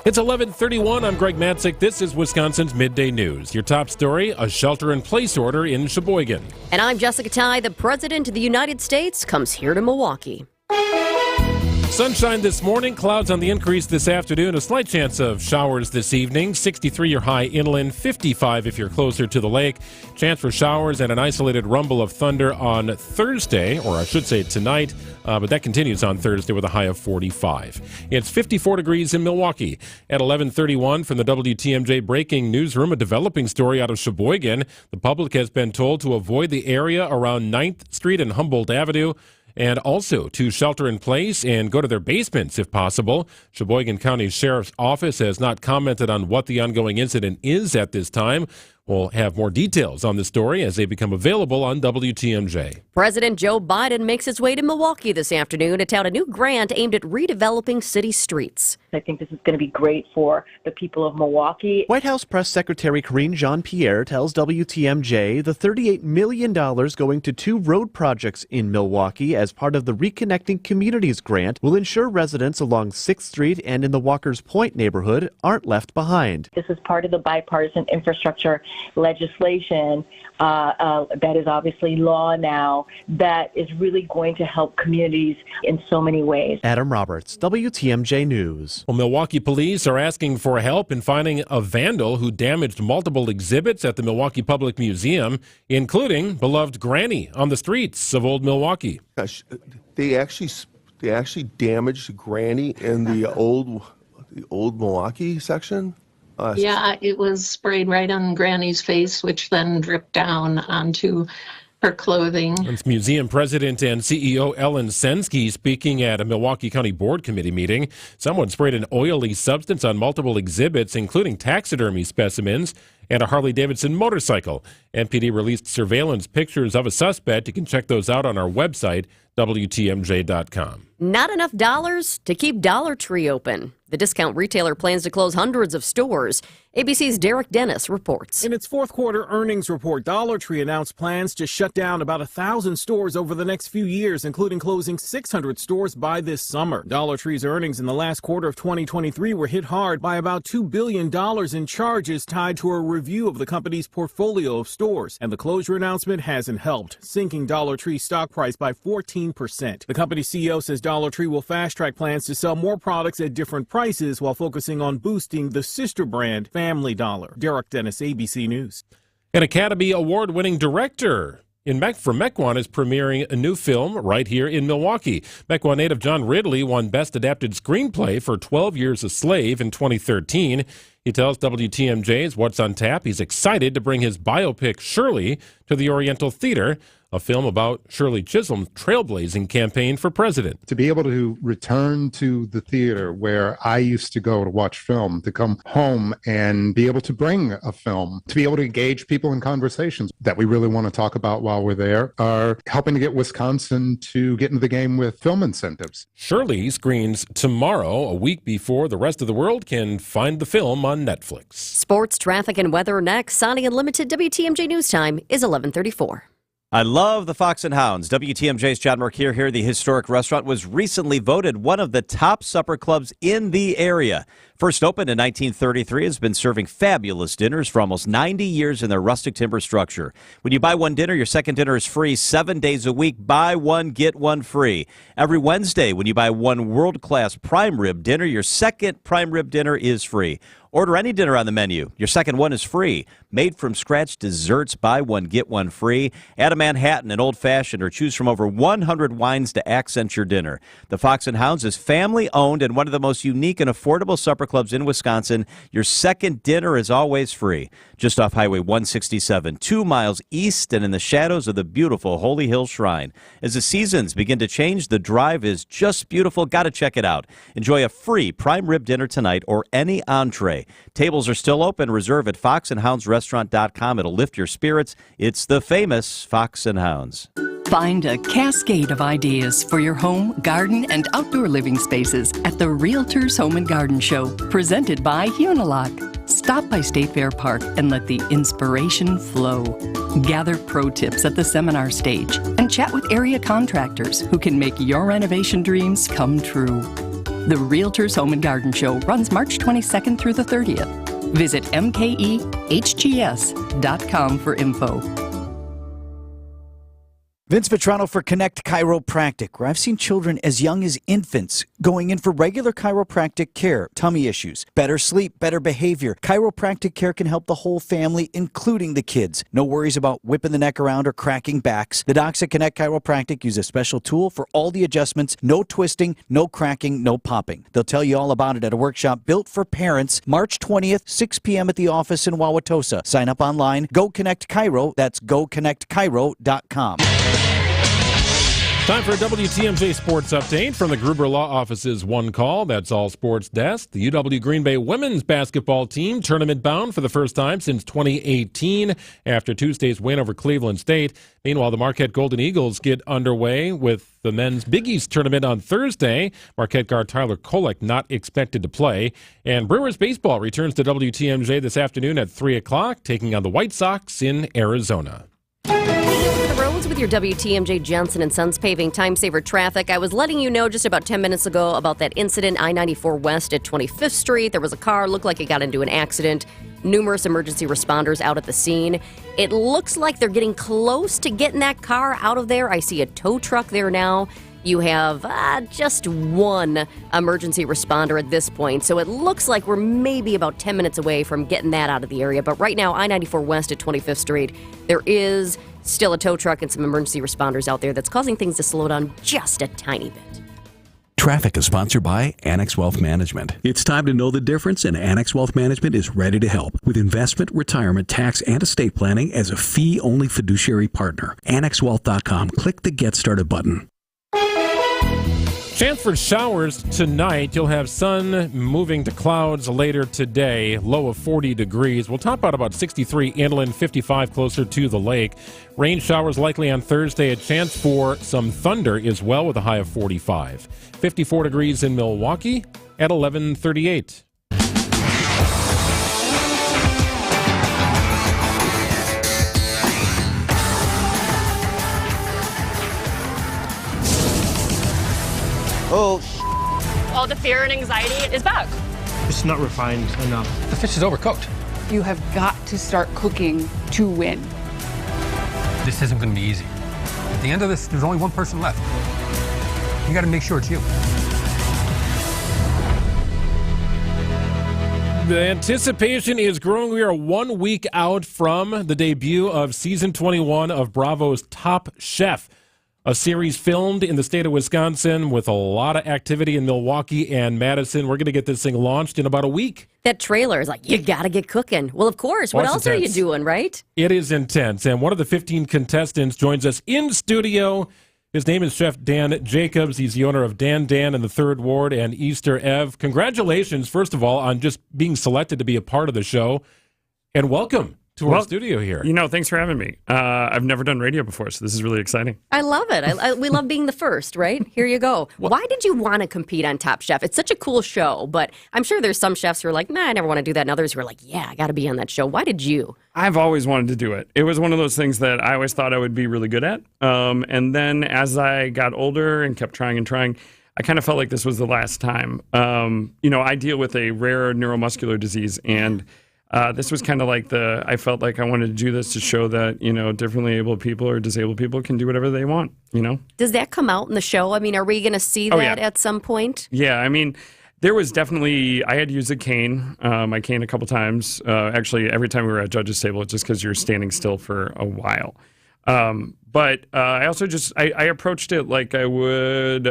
It's 11:31. I'm Greg Matzik. This is Wisconsin's Midday News. Your top story, a shelter-in-place order in Sheboygan. And I'm Jessica Ty. The President of the United States comes here to Milwaukee. Sunshine this morning, clouds on the increase this afternoon, a slight chance of showers this evening. 63 your high inland, 55 if you're closer to the lake. Chance for showers and an isolated rumble of thunder on Thursday, or I should say tonight, but that continues on Thursday with a high of 45. It's 54 degrees in Milwaukee. At 11:31 from the WTMJ breaking newsroom, a developing story out of Sheboygan. The public has been told to avoid the area around 9th Street and Humboldt Avenue, and also to shelter in place and go to their basements if possible. Sheboygan County Sheriff's Office has not commented on what the ongoing incident is at this time. We'll have more details on the story as they become available on WTMJ. President Joe Biden makes his way to Milwaukee this afternoon to tout a new grant aimed at redeveloping city streets. I think this is going to be great for the people of Milwaukee. White House Press Secretary Karine Jean-Pierre tells WTMJ the $38 million going to 2 road projects in Milwaukee as part of the Reconnecting Communities grant will ensure residents along 6th Street and in the Walker's Point neighborhood aren't left behind. This is part of the bipartisan infrastructure legislation that is obviously law now that is really going to help communities in so many ways. Adam Roberts, WTMJ News. Well, Milwaukee police are asking for help in finding a vandal who damaged multiple exhibits at the Milwaukee Public Museum, including beloved Granny on the streets of Old Milwaukee. Gosh, they actually damaged Granny in the old Milwaukee section. Yeah, it was sprayed right on Granny's face, which then dripped down onto her clothing. It's museum president and CEO Ellen Sensky speaking at a Milwaukee County Board Committee meeting. Someone sprayed an oily substance on multiple exhibits, including taxidermy specimens and a Harley-Davidson motorcycle. MPD released surveillance pictures of a suspect. You can check those out on our website, WTMJ.com. Not enough dollars to keep Dollar Tree open. The discount retailer plans to close hundreds of stores. ABC's Derek Dennis reports. In its fourth quarter earnings report, Dollar Tree announced plans to shut down about 1,000 stores over the next few years, including closing 600 stores by this summer. Dollar Tree's earnings in the last quarter of 2023 were hit hard by about $2 billion in charges tied to a review of the company's portfolio of stores. And the closure announcement hasn't helped, sinking Dollar Tree's stock price by 14%. The company's CEO says Dollar Tree will fast-track plans to sell more products at different prices while focusing on boosting the sister brand Family Dollar. Derek Dennis, ABC News. An Academy Award-winning director from Mequon is premiering a new film right here in Milwaukee. Mequon native John Ridley won Best Adapted Screenplay for 12 Years a Slave in 2013. He tells WTMJ's What's on Tap he's excited to bring his biopic Shirley to the Oriental Theater. a film about Shirley Chisholm's trailblazing campaign for president. To be able to return to the theater where I used to go to watch film, to come home and be able to bring a film, to be able to engage people in conversations that we really want to talk about while we're there, are helping to get Wisconsin to get into the game with film incentives. Shirley screens tomorrow, a week before the rest of the world can find the film on Netflix. Sports, traffic, and weather next. Sonny Unlimited WTMJ News Time is 11:34. I love the Fox and Hounds. WTMJ's John Markier here. The historic restaurant was recently voted one of the top supper clubs in the area. First opened in 1933, has been serving fabulous dinners for almost 90 years in their rustic timber structure. When you buy one dinner, your second dinner is free 7 days a week. Buy one, get one free. Every Wednesday, when you buy one world-class prime rib dinner, your second prime rib dinner is free. Order any dinner on the menu. Your second one is free. Made from scratch desserts, buy one, get one free. Add a Manhattan, an old-fashioned, or choose from over 100 wines to accent your dinner. The Fox and Hounds is family-owned and one of the most unique and affordable supper clubs in Wisconsin. Your second dinner is always free. Just off Highway 167, 2 miles east and in the shadows of the beautiful Holy Hill Shrine. As the seasons begin to change, the drive is just beautiful. Got to check it out. Enjoy a free prime rib dinner tonight or any entree. Tables are still open. Reserve at foxandhoundsrestaurant.com. It'll lift your spirits. It's the famous Fox and Hounds. Find a cascade of ideas for your home, garden, and outdoor living spaces at the Realtors Home and Garden Show, presented by Unilock. Stop by State Fair Park and let the inspiration flow. Gather pro tips at the seminar stage and chat with area contractors who can make your renovation dreams come true. The Realtors Home and Garden Show runs March 22nd through the 30th. Visit mkehgs.com for info. Vince Vitrano for Connect Chiropractic, where I've seen children as young as infants going in for regular chiropractic care, tummy issues, better sleep, better behavior. Chiropractic care can help the whole family, including the kids. No worries about whipping the neck around or cracking backs. The docs at Connect Chiropractic use a special tool for all the adjustments. No twisting, no cracking, no popping. They'll tell you all about it at a workshop built for parents, March 20th, 6 p.m. at the office in Wauwatosa. Sign up online. Go Connect Chiro. That's goconnectchiro.com. Time for a WTMJ Sports Update from the Gruber Law Office's One Call. That's All Sports Desk. The UW Green Bay women's basketball team tournament bound for the first time since 2018 after Tuesday's win over Cleveland State. Meanwhile, the Marquette Golden Eagles get underway with the men's Big East tournament on Thursday. Marquette guard Tyler Kolek not expected to play. And Brewers baseball returns to WTMJ this afternoon at 3 o'clock, taking on the White Sox in Arizona. The roads with your WTMJ Johnson & Sons paving time-saver traffic. I was letting you know just about 10 minutes ago about that incident, I-94 West at 25th Street. There was a car, looked like it got into an accident. Numerous emergency responders out at the scene. It looks like they're getting close to getting that car out of there. I see a tow truck there now. You have just one emergency responder at this point. So it looks like we're maybe about 10 minutes away from getting that out of the area. But right now, I-94 West at 25th Street, there is still a tow truck and some emergency responders out there that's causing things to slow down just a tiny bit. Traffic is sponsored by Annex Wealth Management. It's time to know the difference, and Annex Wealth Management is ready to help with investment, retirement, tax, and estate planning as a fee-only fiduciary partner. AnnexWealth.com. Click the Get Started button. Chance for showers tonight. You'll have sun moving to clouds later today. Low of 40 degrees. We'll top out about 63 inland, 55 closer to the lake. Rain showers likely on Thursday. A chance for some thunder as well with a high of 45. 54 degrees in Milwaukee at 11:38. Oh, all the fear and anxiety is back. It's not refined enough. The fish is overcooked. You have got to start cooking to win. This isn't going to be easy. At the end of this, there's only one person left. You got to make sure it's you. The anticipation is growing. We are 1 week out from the debut of season 21 of Bravo's Top Chef. A series filmed in the state of Wisconsin with a lot of activity in Milwaukee and Madison. We're going to get this thing launched in about a week. That trailer is like, you got to get cooking. Well, of course. What else are you doing, right? It is intense. And one of the 15 contestants joins us in studio. His name is Chef Dan Jacobs. He's the owner of Dan in the 3rd Ward and Easter Eve. Congratulations, first of all, on just being selected to be a part of the show. And welcome to our studio here. Thanks for having me. I've never done radio before, so this is really exciting. I love it. We love being the first, right? Here you go. Why did you want to compete on Top Chef? It's such a cool show, but I'm sure there's some chefs who are like, I never want to do that, and others who are like, yeah, I got to be on that show. Why did you? I've always wanted to do it. It was one of those things that I always thought I would be really good at. And then as I got older and kept trying and trying, I kind of felt like this was the last time. I deal with a rare neuromuscular disease, and this was kind of like I felt like I wanted to do this to show that, differently abled people or disabled people can do whatever they want, Does that come out in the show? I mean, are we going to see that at some point? Yeah, I mean, there was definitely, I had used a cane, my cane a couple times. Actually, every time we were at judges' table, just because you're standing still for a while. But I also I approached it like I would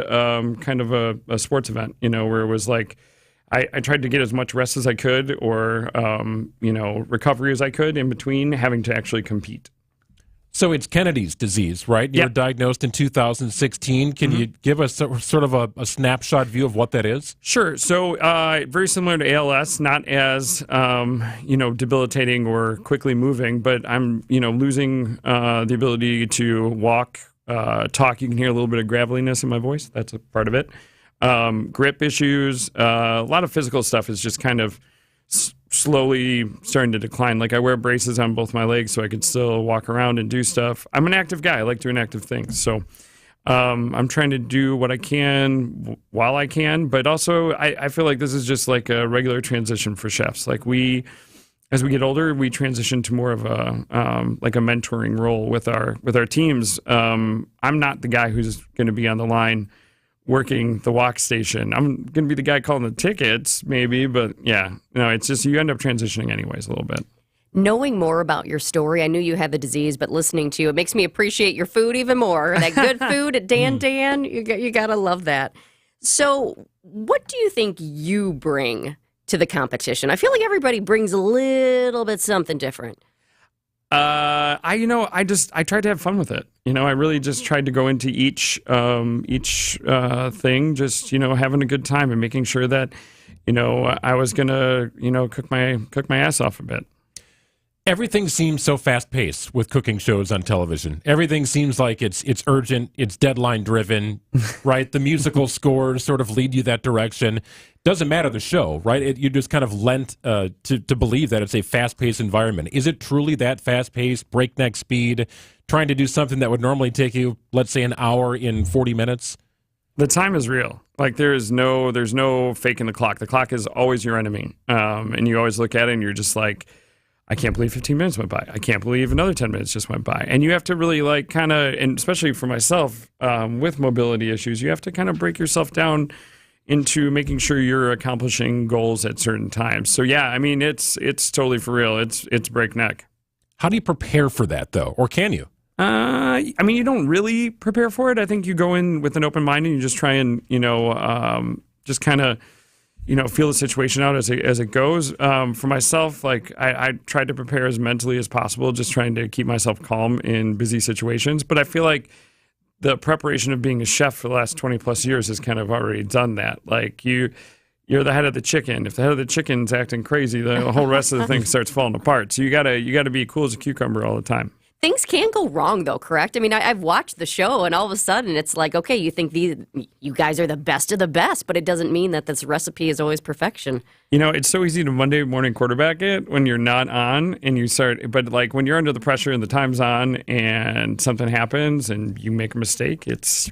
kind of a sports event, where it was like, I tried to get as much rest as I could or, recovery as I could in between having to actually compete. So it's Kennedy's disease, right? You were diagnosed in 2016. Can you give us sort of a snapshot view of what that is? Sure. So very similar to ALS, not as, debilitating or quickly moving, but I'm, losing the ability to walk, talk. You can hear a little bit of graveliness in my voice. That's a part of it. Grip issues, a lot of physical stuff is just kind of slowly starting to decline. Like I wear braces on both my legs so I can still walk around and do stuff. I'm an active guy. I like doing active things. So I'm trying to do what I can while I can, but also I feel like this is just like a regular transition for chefs. Like as we get older, we transition to more of a like a mentoring role with our teams. I'm not the guy who's going to be on the line working the walk station. I'm going to be the guy calling the tickets, maybe, but it's just you end up transitioning anyways a little bit. Knowing more about your story, I knew you had the disease, but listening to you, it makes me appreciate your food even more. That good food at Dan, you got to love that. So what do you think you bring to the competition? I feel like everybody brings a little bit something different. I tried to have fun with it. I really just tried to go into each thing, just, having a good time and making sure that, I was going to, cook my ass off a bit. Everything seems so fast-paced with cooking shows on television. Everything seems like it's urgent, it's deadline-driven, right? The musical scores sort of lead you that direction. Doesn't matter the show, right? You just kind of lent to believe that it's a fast-paced environment. Is it truly that fast-paced, breakneck speed, trying to do something that would normally take you, let's say, an hour in 40 minutes? The time is real. Like there's no faking the clock. The clock is always your enemy. And you always look at it and you're just like, I can't believe 15 minutes went by. I can't believe another 10 minutes just went by. And you have to really and especially for myself with mobility issues, you have to kind of break yourself down into making sure you're accomplishing goals at certain times. So yeah, I mean, it's totally for real. It's breakneck. How do you prepare for that though? Or can you? I mean, you don't really prepare for it. I think you go in with an open mind and you just try and, just kind of, feel the situation out as it goes. For myself, like I tried to prepare as mentally as possible, just trying to keep myself calm in busy situations. But I feel like the preparation of being a chef for the last 20 plus years has kind of already done that. Like you're the head of the chicken. If the head of the chicken's acting crazy, the whole rest of the thing starts falling apart. So you gotta be cool as a cucumber all the time. Things can go wrong, though, correct? I mean, I've watched the show, and all of a sudden, it's like, okay, you think you guys are the best of the best, but it doesn't mean that this recipe is always perfection. It's so easy to Monday morning quarterback it when you're not on, and you start. But like when you're under the pressure and the time's on, and something happens, and you make a mistake, it's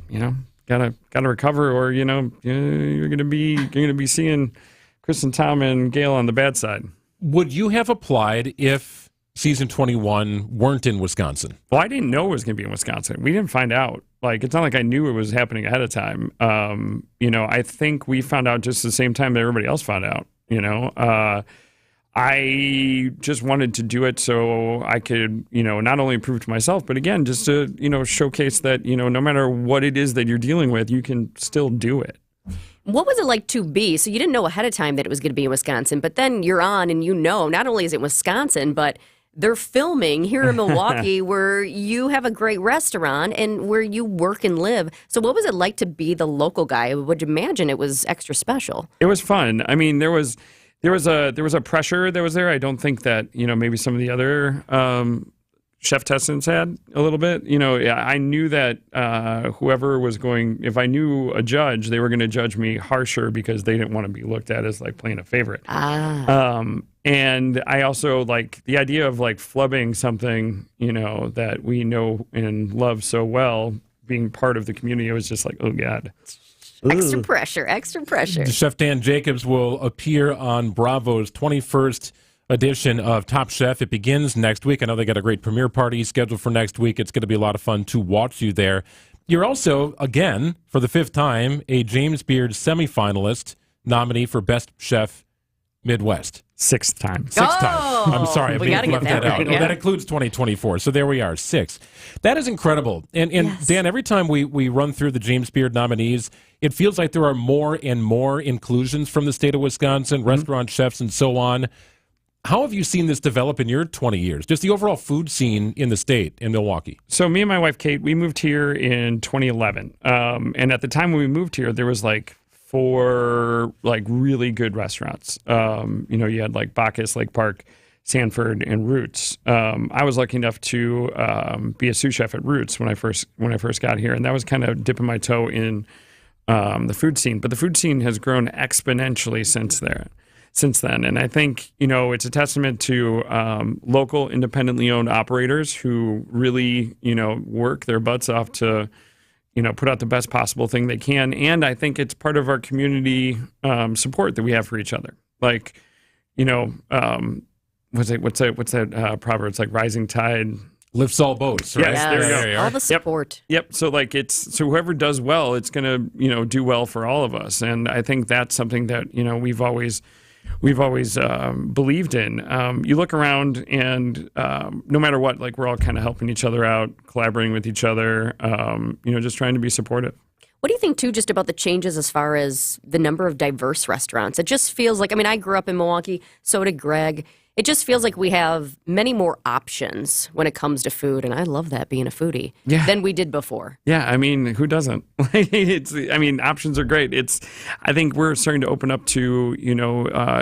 gotta recover, or you're gonna be seeing Chris and Tom and Gail on the bad side. Would you have applied if season 21 weren't in Wisconsin? Well, I didn't know it was going to be in Wisconsin. We didn't find out. Like, it's not like I knew it was happening ahead of time. I think we found out just the same time that everybody else found out. I just wanted to do it so I could, not only prove to myself, but again, just to, showcase that, no matter what it is that you're dealing with, you can still do it. What was it like to be? So you didn't know ahead of time that it was going to be in Wisconsin, but then you're on and not only is it Wisconsin, but they're filming here in Milwaukee where you have a great restaurant and where you work and live. So what was it like to be the local guy? I would imagine it was extra special. It was fun. I mean, there was a pressure that was there. I don't think that, maybe some of the other chef testants had a little bit. I knew that whoever was going, if I knew a judge, they were going to judge me harsher because they didn't want to be looked at as like playing a favorite. And I also like the idea of like flubbing something, that we know and love so well, being part of the community. It was just like, oh God. Extra pressure. Chef Dan Jacobs will appear on Bravo's 21st edition of Top Chef. It begins next week. I know they got a great premiere party scheduled for next week. It's going to be a lot of fun to watch you there. You're also, again, for the 5th time, a James Beard semifinalist, nominee for Best Chef Midwest. 6th time. 6th time. I'm sorry. We got to get that out. right. That includes 2024. So there we are, 6. That is incredible. And Yes. Dan, every time we run through the James Beard nominees, it feels like there are more and more inclusions from the state of Wisconsin, restaurant chefs and so on. How have you seen this develop in your 20 years? Just the overall food scene in the state, in Milwaukee. So me and my wife, Kate, we moved here in 2011. And at the time when we moved here, there was like 4 like really good restaurants. You had like Bacchus, Lake Park, Sanford, and Roots. I was lucky enough to be a sous chef at Roots when I first got here, and that was kind of dipping my toe in the food scene. But the food scene has grown exponentially since then. And I think, it's a testament to local independently owned operators who really, work their butts off to, put out the best possible thing they can. And I think it's part of our community support that we have for each other. Like, what's that proverb? It's like rising tide lifts all boats, right? Yes, there you go. All the support. Yep. So like so whoever does well, it's going to, do well for all of us. And I think that's something that, we've always believed in. You look around and no matter what, like we're all kind of helping each other out, collaborating with each other, just trying to be supportive. What do you think, too, just about the changes as far as the number of diverse restaurants? It just feels like, I grew up in Milwaukee, so did Greg. It just feels like we have many more options when it comes to food, and I love that, being a foodie, than we did before. Yeah, who doesn't? Options are great. I think we're starting to open up to,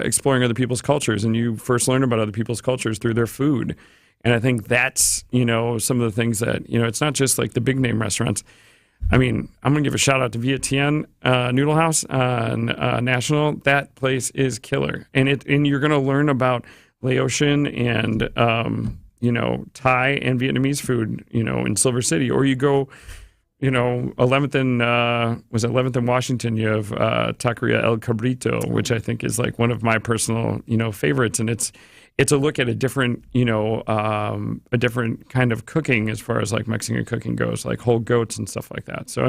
exploring other people's cultures, and you first learn about other people's cultures through their food. And I think that's, some of the things that, it's not just like the big name restaurants. I'm going to give a shout out to Vietien Noodle House on National. That place is killer. And you're going to learn about Laotian and, Thai and Vietnamese food, in Silver City. Or you go, 11th in Washington, you have Taqueria El Cabrito, which I think is like one of my personal, favorites. And it's a look at a different, a different kind of cooking as far as like Mexican cooking goes, like whole goats and stuff like that. So,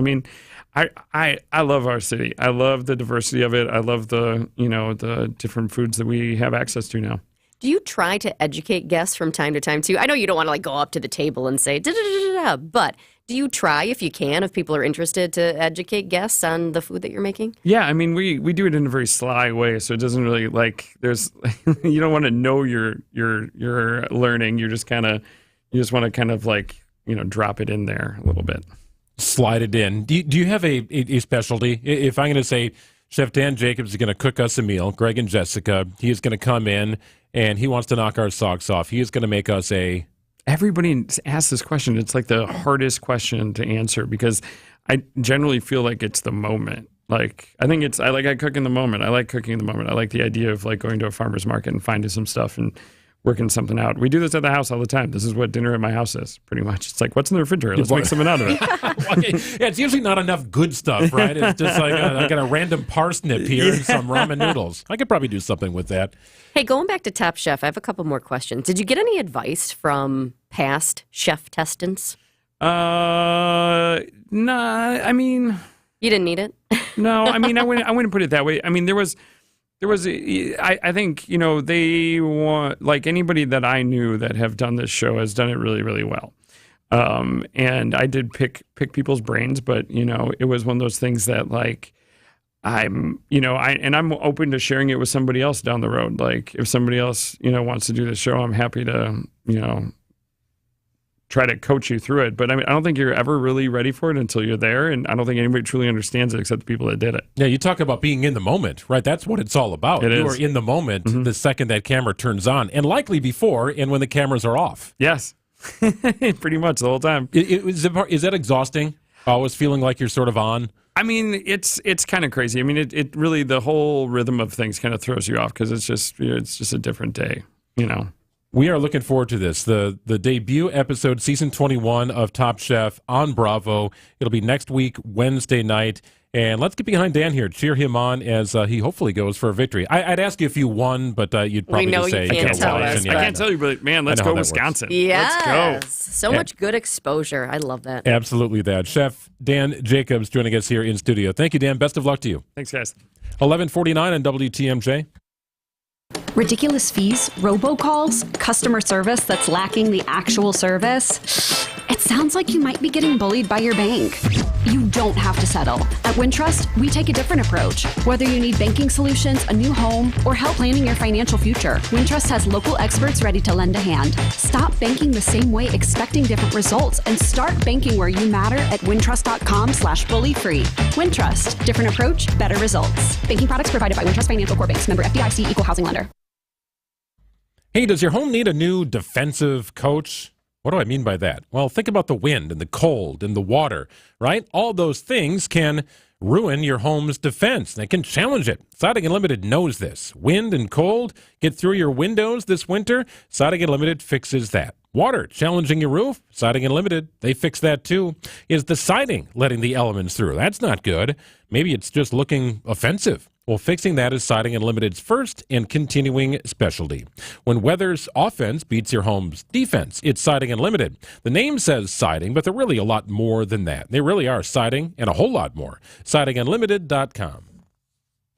I love our city. I love the diversity of it. I love the, the different foods that we have access to now. Do you try to educate guests from time to time, too? I know you don't want to go up to the table and say, da-da-da-da-da, but do you try, if you can, if people are interested, to educate guests on the food that you're making? Yeah, we do it in a very sly way, so it doesn't really, you don't want to know you're learning. You just want to kind of drop it in there a little bit. Slide it in. Do you have a specialty? If I'm going to say Chef Dan Jacobs is going to cook us a meal, Greg and Jessica, he is going to come in and he wants to knock our socks off. He is going to make us a... Everybody asks this question. It's like the hardest question to answer because I generally feel like it's the moment. I cook in the moment. I like cooking in the moment. I like the idea of going to a farmer's market and finding some stuff and working something out. We do this at the house all the time. This is what dinner at my house is, pretty much. It's like, what's in the refrigerator? Let's make something out of it. Yeah, it's usually not enough good stuff, right? It's just like I got a random parsnip here and some ramen noodles. I could probably do something with that. Hey, going back to Top Chef, I have a couple more questions. Did you get any advice from past chef testants? Nah, You didn't need it? No, I wouldn't put it that way. There There was, I think, they want, like anybody that I knew that have done this show has done it really, really well. And I did pick people's brains, but, it was one of those things that like, I'm open to sharing it with somebody else down the road. Like if somebody else, wants to do the show, I'm happy to, try to coach you through it. But I don't think you're ever really ready for it until you're there. And I don't think anybody truly understands it except the people that did it. Yeah, you talk about being in the moment, right? That's what it's all about. You are in the moment the second that camera turns on, and likely before and when the cameras are off. Yes, pretty much the whole time. Is that exhausting? Always feeling like you're sort of on? I mean, it's kind of crazy. I mean, it really, the whole rhythm of things kind of throws you off because it's just a different day, We are looking forward to this. The debut episode, season 21 of Top Chef on Bravo. It'll be next week, Wednesday night. And let's get behind Dan here, cheer him on as he hopefully goes for a victory. I'd ask you if you won, but you'd probably just say, I can't tell you, but man, let's go Wisconsin. Yes. Let's go. So much good exposure. I love that. Absolutely that. Chef Dan Jacobs joining us here in studio. Thank you, Dan. Best of luck to you. Thanks, guys. 11:49 on WTMJ. Ridiculous fees, robocalls, customer service that's lacking the actual service. It sounds like you might be getting bullied by your bank. You don't have to settle. At Wintrust, we take a different approach. Whether you need banking solutions, a new home, or help planning your financial future, Wintrust has local experts ready to lend a hand. Stop banking the same way, expecting different results, and start banking where you matter at wintrust.com/bully-free. Wintrust, different approach, better results. Banking products provided by Wintrust Financial Corp. Banks, member FDIC, equal housing lender. Hey, does your home need a new defensive coach? What do I mean by that? Well, think about the wind and the cold and the water, right? All those things can ruin your home's defense. They can challenge it. Siding Unlimited knows this. Wind and cold get through your windows this winter. Siding Unlimited fixes that. Water challenging your roof. Siding Unlimited, they fix that too. Is the siding letting the elements through? That's not good. Maybe it's just looking offensive. Well, fixing that is Siding Unlimited's first and continuing specialty. When weather's offense beats your home's defense, it's Siding Unlimited. The name says siding, but they're really a lot more than that. They really are siding and a whole lot more. SidingUnlimited.com.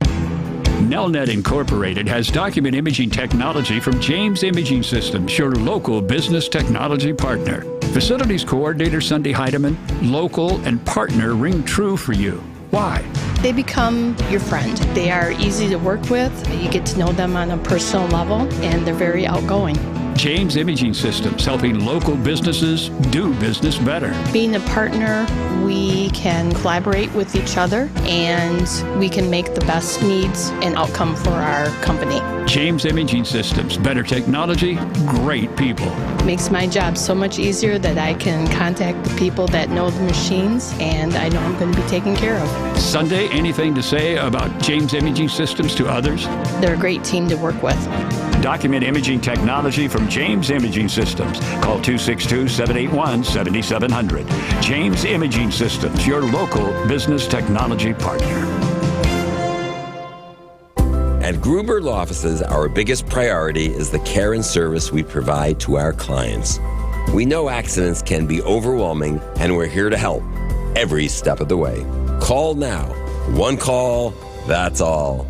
Nelnet Incorporated has document imaging technology from James Imaging Systems, your local business technology partner. Facilities Coordinator Sunday Heidemann, local and partner ring true for you. Why? They become your friend. They are easy to work with. You get to know them on a personal level, and they're very outgoing. James Imaging Systems, helping local businesses do business better. Being a partner, we can collaborate with each other, and we can make the best needs and outcome for our company. James Imaging Systems, better technology, great people. Makes my job so much easier that I can contact the people that know the machines, and I know I'm going to be taken care of. Sunday, anything to say about James Imaging Systems to others? They're a great team to work with. Document imaging technology from James Imaging Systems. Call 262-781-7700. James Imaging Systems, your local business technology partner. At Gruber Law Offices, our biggest priority is the care and service we provide to our clients. We know accidents can be overwhelming, and we're here to help every step of the way. Call now. One call, that's all.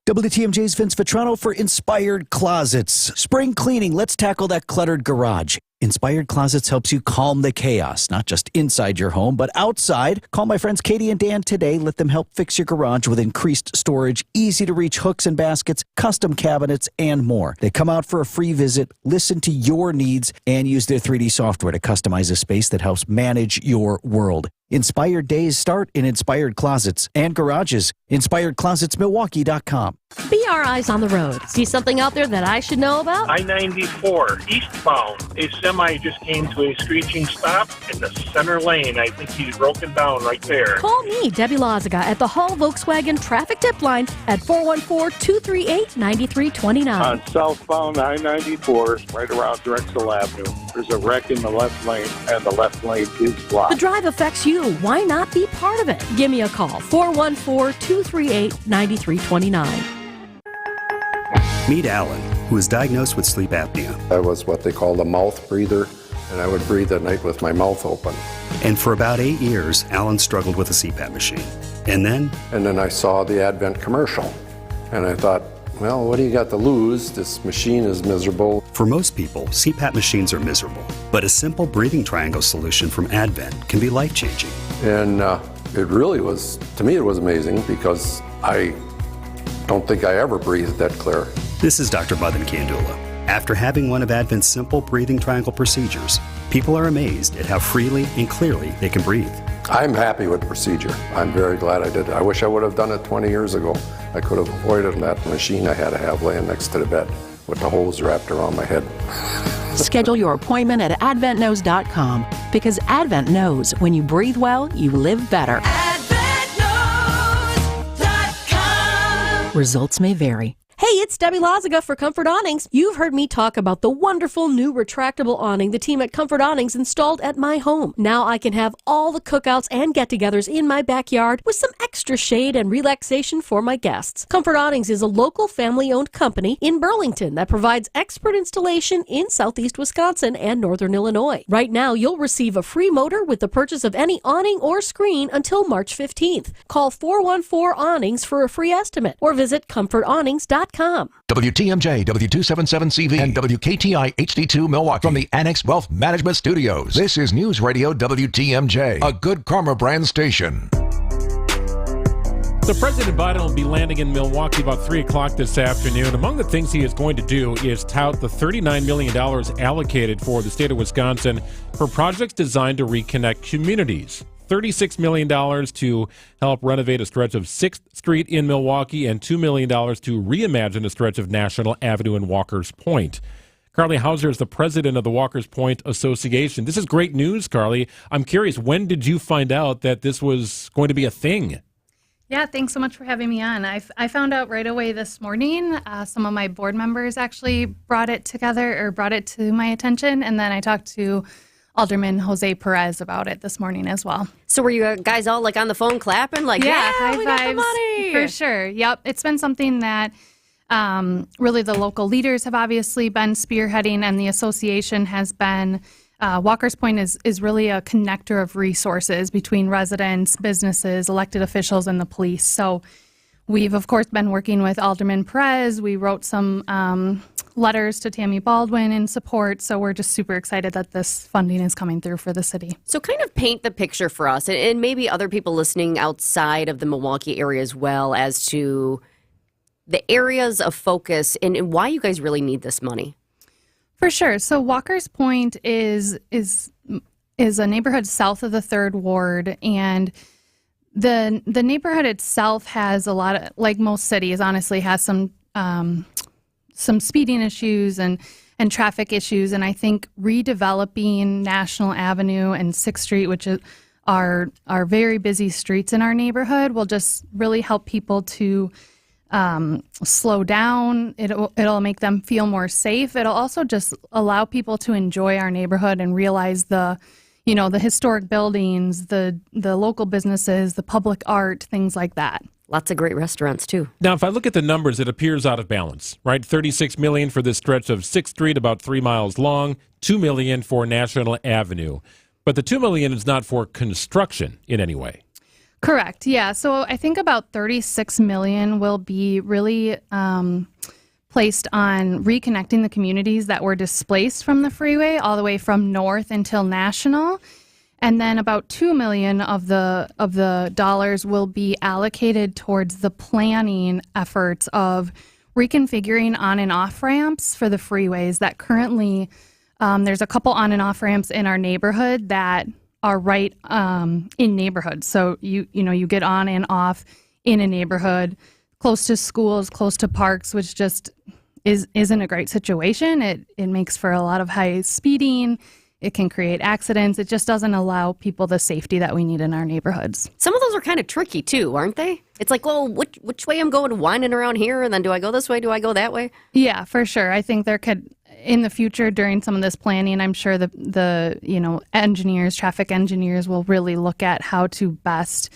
WTMJ's Vince Vitrano for Inspired Closets. Spring cleaning, let's tackle that cluttered garage. Inspired Closets helps you calm the chaos, not just inside your home, but outside. Call my friends Katie and Dan today. Let them help fix your garage with increased storage, easy-to-reach hooks and baskets, custom cabinets, and more. They come out for a free visit, listen to your needs, and use their 3D software to customize a space that helps manage your world. Inspired days start in Inspired Closets and garages. InspiredClosetsMilwaukee.com. Be our eyes on the road. See something out there that I should know about? I-94 eastbound. A semi just came to a screeching stop in the center lane. I think he's broken down right there. Call me, Debbie Loziga, at the Hall Volkswagen Traffic Tip Line at 414-238-9329. On southbound I-94, right around Drexel Avenue, there's a wreck in the left lane, and the left lane is blocked. The drive affects you. Why not be part of it? Give me a call, 414-238-9329. Meet Alan, who was diagnosed with sleep apnea. I was what they called a mouth breather, and I would breathe at night with my mouth open. And for about 8 years, Alan struggled with a CPAP machine. And then I saw the Advent commercial, and I thought, well, what do you got to lose? This machine is miserable. For most people, CPAP machines are miserable, but a simple breathing triangle solution from Advent can be life-changing. And it really was, to me, it was amazing because I don't think I ever breathed that clear. This is Dr. Madan Kandula. After having one of Advent's simple breathing triangle procedures, people are amazed at how freely and clearly they can breathe. I'm happy with the procedure. I'm very glad I did it. I wish I would have done it 20 years ago. I could have avoided that machine I had to have laying next to the bed with the hose wrapped around my head. Schedule your appointment at AdventKnows.com because Advent knows when you breathe well, you live better. AdventKnows.com. Results may vary. Hey, it's Debbie Lazaga for Comfort Awnings. You've heard me talk about the wonderful new retractable awning the team at Comfort Awnings installed at my home. Now I can have all the cookouts and get-togethers in my backyard with some extra shade and relaxation for my guests. Comfort Awnings is a local family-owned company in Burlington that provides expert installation in southeast Wisconsin and northern Illinois. Right now, you'll receive a free motor with the purchase of any awning or screen until March 15th. Call 414-AWNINGS for a free estimate or visit comfortawnings.com. WTMJ, W277CV, and WKTI HD2 Milwaukee from the Annex Wealth Management Studios. This is News Radio WTMJ, a Good Karma brand station. So President Biden will be landing in Milwaukee about 3 o'clock this afternoon. Among the things he is going to do is tout the $39 million allocated for the state of Wisconsin for projects designed to reconnect communities. $36 million to help renovate a stretch of 6th Street in Milwaukee and $2 million to reimagine a stretch of National Avenue in Walker's Point. Carly Hauser is the president of the Walker's Point Association. This is great news, Carly. I'm curious, when did you find out that this was going to be a thing? Yeah, thanks so much for having me on. I found out right away this morning. Some of my board members actually brought it to my attention, and then I talked to Alderman Jose Perez about it this morning as well. So were you guys all like on the phone clapping? Like, yeah, high we fives, got the money. for sure. Yep. It's been something that really the local leaders have obviously been spearheading, and the association has been, Walker's Point is really a connector of resources between residents, businesses, elected officials, and the police. So we've, of course, been working with Alderman Perez. We wrote some letters to Tammy Baldwin in support, so we're just super excited that this funding is coming through for the city. So kind of paint the picture for us, and maybe other people listening outside of the Milwaukee area as well, as to the areas of focus and why you guys really need this money. For sure. So Walker's Point is a neighborhood south of the 3rd Ward, and the neighborhood itself has a lot of, like most cities, honestly, has some speeding issues and traffic issues. And I think redeveloping National Avenue and 6th Street, which are very busy streets in our neighborhood, will just really help people to slow down. It'll make them feel more safe. It'll also just allow people to enjoy our neighborhood and realize the historic buildings, the local businesses, the public art, things like that. Lots of great restaurants, too. Now, if I look at the numbers, it appears out of balance, right? $36 million for this stretch of 6th Street, about 3 miles long, $2 million for National Avenue. But the $2 million is not for construction in any way. Correct, yeah. So I think about $36 million will be really placed on reconnecting the communities that were displaced from the freeway all the way from north until National. And then about $2 million of the dollars will be allocated towards the planning efforts of reconfiguring on and off ramps for the freeways that currently there's a couple on and off ramps in our neighborhood that are right in neighborhoods. So you get on and off in a neighborhood close to schools, close to parks, which just isn't a great situation. It makes for a lot of high speeding. It can create accidents. It just doesn't allow people the safety that we need in our neighborhoods. Some of those are kind of tricky, too, aren't they? It's like, well, which way I'm going, winding around here, and then do I go this way? Do I go that way? Yeah, for sure. I think there could, in the future, during some of this planning, I'm sure the engineers, traffic engineers will really look at how to best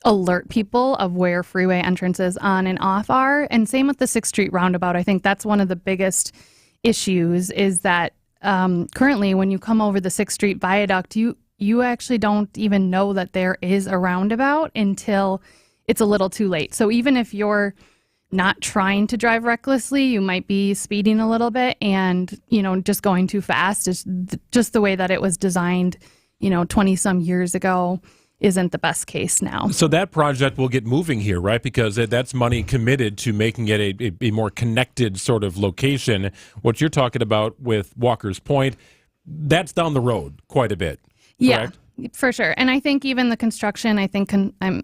alert people of where freeway entrances on and off are. And same with the 6th Street roundabout. I think that's one of the biggest issues is that currently, when you come over the 6th Street viaduct, you actually don't even know that there is a roundabout until it's a little too late. So even if you're not trying to drive recklessly. You might be speeding a little bit and, just going too fast is just the way that it was designed, 20 some years ago isn't the best case now. So that project will get moving here, right? Because that's money committed to making it a more connected sort of location. What you're talking about with Walker's Point, that's down the road quite a bit. Correct? Yeah, for sure. And I think even the construction, I'm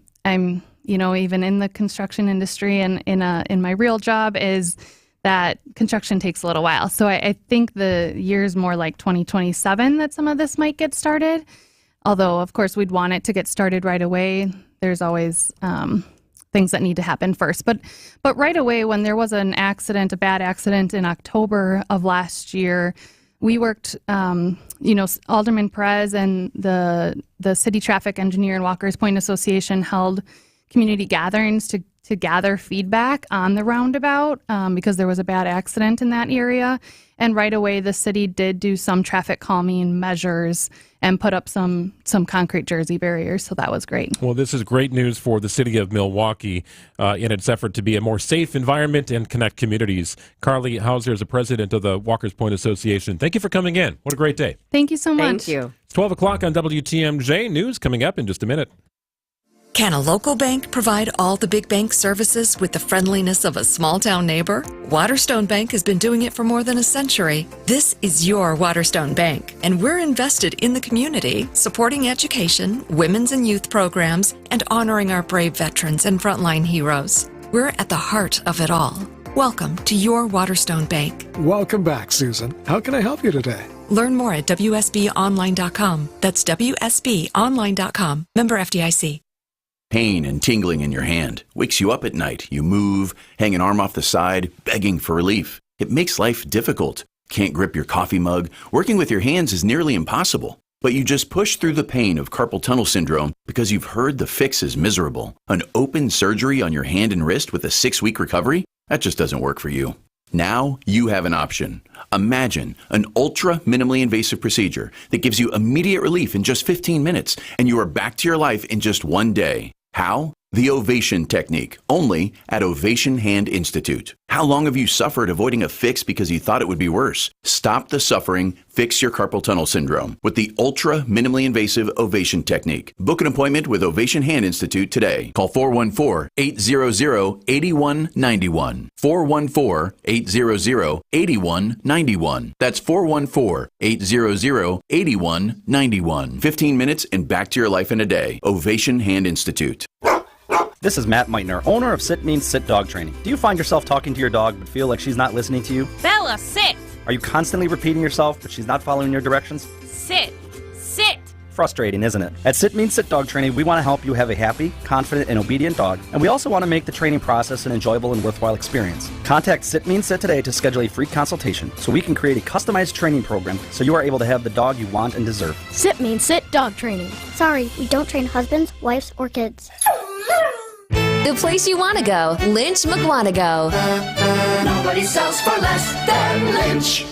even in the construction industry and in my real job is that construction takes a little while. So I think the year's more like 2027 that some of this might get started. Although, of course, we'd want it to get started right away. There's always things that need to happen first. But right away, when there was a bad accident in October of last year, we worked, Alderman Perez and the City Traffic Engineer and Walker's Point Association held community gatherings to gather feedback on the roundabout because there was a bad accident in that area. And right away, the city did do some traffic calming measures and put up some concrete jersey barriers. So that was great. Well, this is great news for the city of Milwaukee in its effort to be a more safe environment and connect communities. Carly Hauser is the president of the Walker's Point Association. Thank you for coming in. What a great day. Thank you so much. Thank you. It's 12 o'clock on WTMJ. News coming up in just a minute. Can a local bank provide all the big bank services with the friendliness of a small-town neighbor? Waterstone Bank has been doing it for more than a century. This is your Waterstone Bank, and we're invested in the community, supporting education, women's and youth programs, and honoring our brave veterans and frontline heroes. We're at the heart of it all. Welcome to your Waterstone Bank. Welcome back, Susan. How can I help you today? Learn more at WSBOnline.com. That's WSBOnline.com. Member FDIC. Pain and tingling in your hand wakes you up at night. You move, hang an arm off the side, begging for relief. It makes life difficult. Can't grip your coffee mug. Working with your hands is nearly impossible. But you just push through the pain of carpal tunnel syndrome because you've heard the fix is miserable. An open surgery on your hand and wrist with a 6-week recovery? That just doesn't work for you. Now you have an option. Imagine an ultra minimally invasive procedure that gives you immediate relief in just 15 minutes, and you are back to your life in just one day. How? The Ovation Technique, only at Ovation Hand Institute. How long have you suffered avoiding a fix because you thought it would be worse? Stop the suffering, fix your carpal tunnel syndrome with the ultra minimally invasive Ovation Technique. Book an appointment with Ovation Hand Institute today. Call 414-800-8191. 414-800-8191. That's 414-800-8191. 15 minutes and back to your life in a day. Ovation Hand Institute. This is Matt Meitner, owner of Sit Means Sit Dog Training. Do you find yourself talking to your dog but feel like she's not listening to you? Bella, sit! Are you constantly repeating yourself but she's not following your directions? Sit! Sit! Frustrating, isn't it? At Sit Means Sit Dog Training, we want to help you have a happy, confident, and obedient dog, and we also want to make the training process an enjoyable and worthwhile experience. Contact Sit Means Sit today to schedule a free consultation so we can create a customized training program so you are able to have the dog you want and deserve. Sit Means Sit Dog Training. Sorry, we don't train husbands, wives, or kids. The place you want to go, Lynch McWanago. Nobody sells for less than Lynch.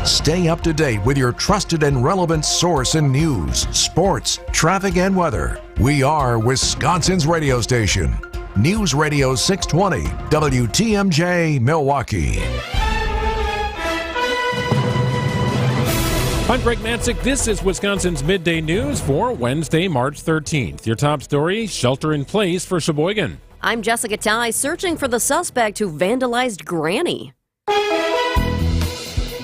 Stay up to date with your trusted and relevant source in news, sports, traffic, and weather. We are Wisconsin's radio station. News Radio 620, WTMJ, Milwaukee. I'm Greg Matzik. This is Wisconsin's Midday News for Wednesday, March 13th. Your top story, shelter in place for Sheboygan. I'm Jessica Ty, searching for the suspect who vandalized Granny.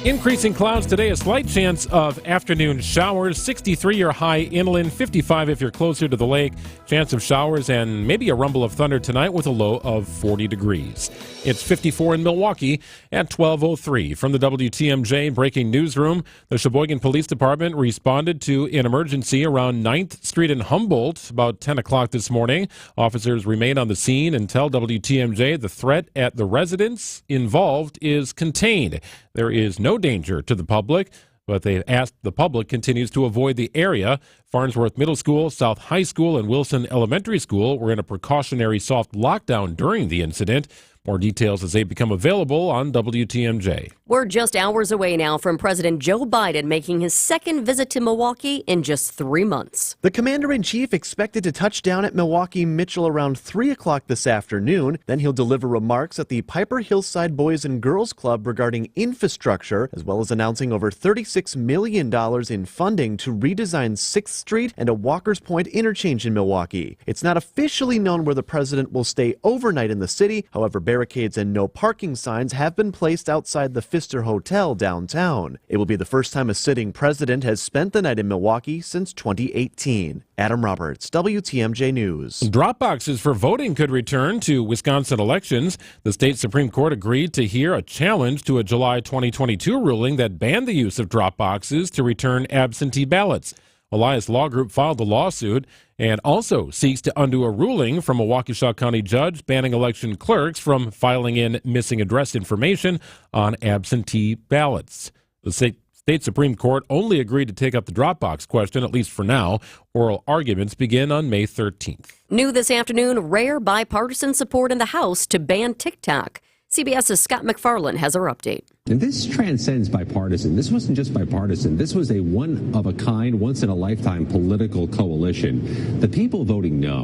Increasing clouds today, a slight chance of afternoon showers. 63 your high inland, 55 if you're closer to the lake. Chance of showers and maybe a rumble of thunder tonight with a low of 40 degrees. It's 54 in Milwaukee at 12:03. From the WTMJ breaking newsroom, the Sheboygan Police Department responded to an emergency around 9th Street in Humboldt about 10 o'clock this morning. Officers remain on the scene and tell WTMJ the threat at the residence involved is contained. There is no danger to the public, but they've asked the public continues to avoid the area. Farnsworth Middle School, South High School, and Wilson Elementary School were in a precautionary soft lockdown during the incident. More details as they become available on WTMJ. We're just hours away now from President Joe Biden making his second visit to Milwaukee in just 3 months. The commander-in-chief expected to touch down at Milwaukee Mitchell around 3 o'clock this afternoon. Then he'll deliver remarks at the Piper Hillside Boys and Girls Club regarding infrastructure, as well as announcing over $36 million in funding to redesign 6th Street and a Walker's Point interchange in Milwaukee. It's not officially known where the president will stay overnight in the city. However, barricades and no parking signs have been placed outside the Pfister Hotel downtown. It will be the first time a sitting president has spent the night in Milwaukee since 2018. Adam Roberts, WTMJ News. Drop boxes for voting could return to Wisconsin elections. The state Supreme Court agreed to hear a challenge to a July 2022 ruling that banned the use of drop boxes to return absentee ballots. Elias Law Group filed a lawsuit and also seeks to undo a ruling from a Waukesha County judge banning election clerks from filing in missing address information on absentee ballots. The state Supreme Court only agreed to take up the drop box question, at least for now. Oral arguments begin on May 13th. New this afternoon, rare bipartisan support in the House to ban TikTok. CBS's Scott McFarland has our update. And this transcends bipartisan. This wasn't just bipartisan. This was a one-of-a-kind, once-in-a-lifetime political coalition. The people voting no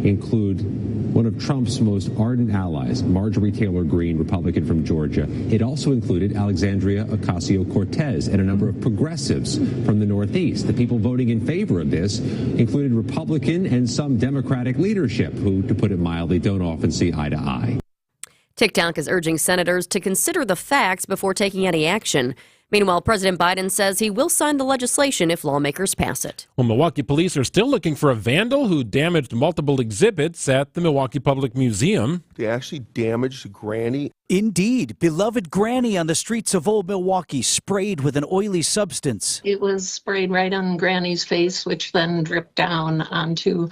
include one of Trump's most ardent allies, Marjorie Taylor Greene, Republican from Georgia. It also included Alexandria Ocasio-Cortez and a number of progressives from the Northeast. The people voting in favor of this included Republican and some Democratic leadership who, to put it mildly, don't often see eye to eye. TikTok is urging senators to consider the facts before taking any action. Meanwhile, President Biden says he will sign the legislation if lawmakers pass it. Well, Milwaukee police are still looking for a vandal who damaged multiple exhibits at the Milwaukee Public Museum. They actually damaged Granny. Indeed, beloved Granny on the streets of Old Milwaukee, sprayed with an oily substance. It was sprayed right on Granny's face, which then dripped down onto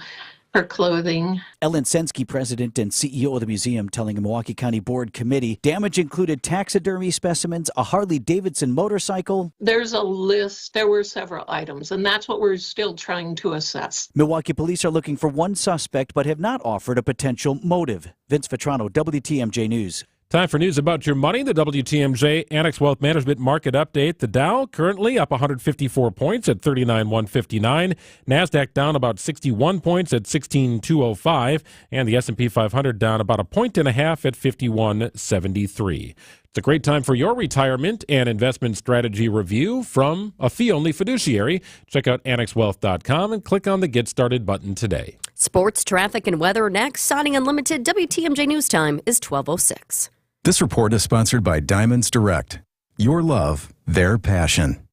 her clothing. Ellen Sensky, president and CEO of the museum, telling a Milwaukee County Board committee damage included taxidermy specimens, a Harley-Davidson motorcycle. There's a list. There were several items, and that's what we're still trying to assess. Milwaukee police are looking for one suspect but have not offered a potential motive. Vince Vetrano, WTMJ News. Time for news about your money. The WTMJ Annex Wealth Management Market Update. The Dow currently up 154 points at 39,159. NASDAQ down about 61 points at 16,205. And the S&P 500 down about a point and a half at 5173. It's a great time for your retirement and investment strategy review from a fee-only fiduciary. Check out annexwealth.com and click on the Get Started button today. Sports, traffic, and weather next. Signing Unlimited WTMJ News Time is 12:06. This report is sponsored by Diamonds Direct. Your love, their passion.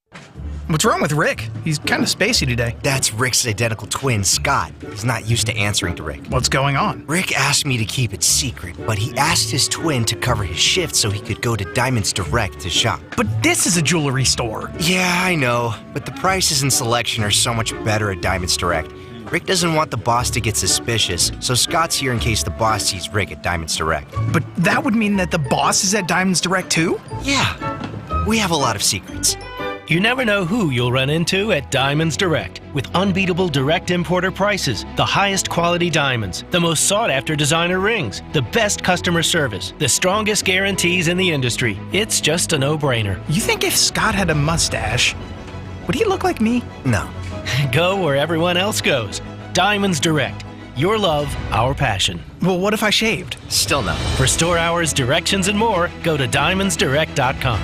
What's wrong with Rick? He's kind of spacey today. That's Rick's identical twin, Scott. He's not used to answering to Rick. What's going on? Rick asked me to keep it secret, but he asked his twin to cover his shift so he could go to Diamonds Direct to shop. But this is a jewelry store. Yeah, I know, but the prices and selection are so much better at Diamonds Direct. Rick doesn't want the boss to get suspicious, so Scott's here in case the boss sees Rick at Diamonds Direct. But that would mean that the boss is at Diamonds Direct too? Yeah, we have a lot of secrets. You never know who you'll run into at Diamonds Direct. With unbeatable direct importer prices, the highest quality diamonds, the most sought-after designer rings, the best customer service, the strongest guarantees in the industry. It's just a no-brainer. You think if Scott had a mustache, would he look like me? No. Go where everyone else goes. Diamonds Direct. Your love, our passion. Well, what if I shaved? Still no. For store hours, directions, and more, go to diamondsdirect.com.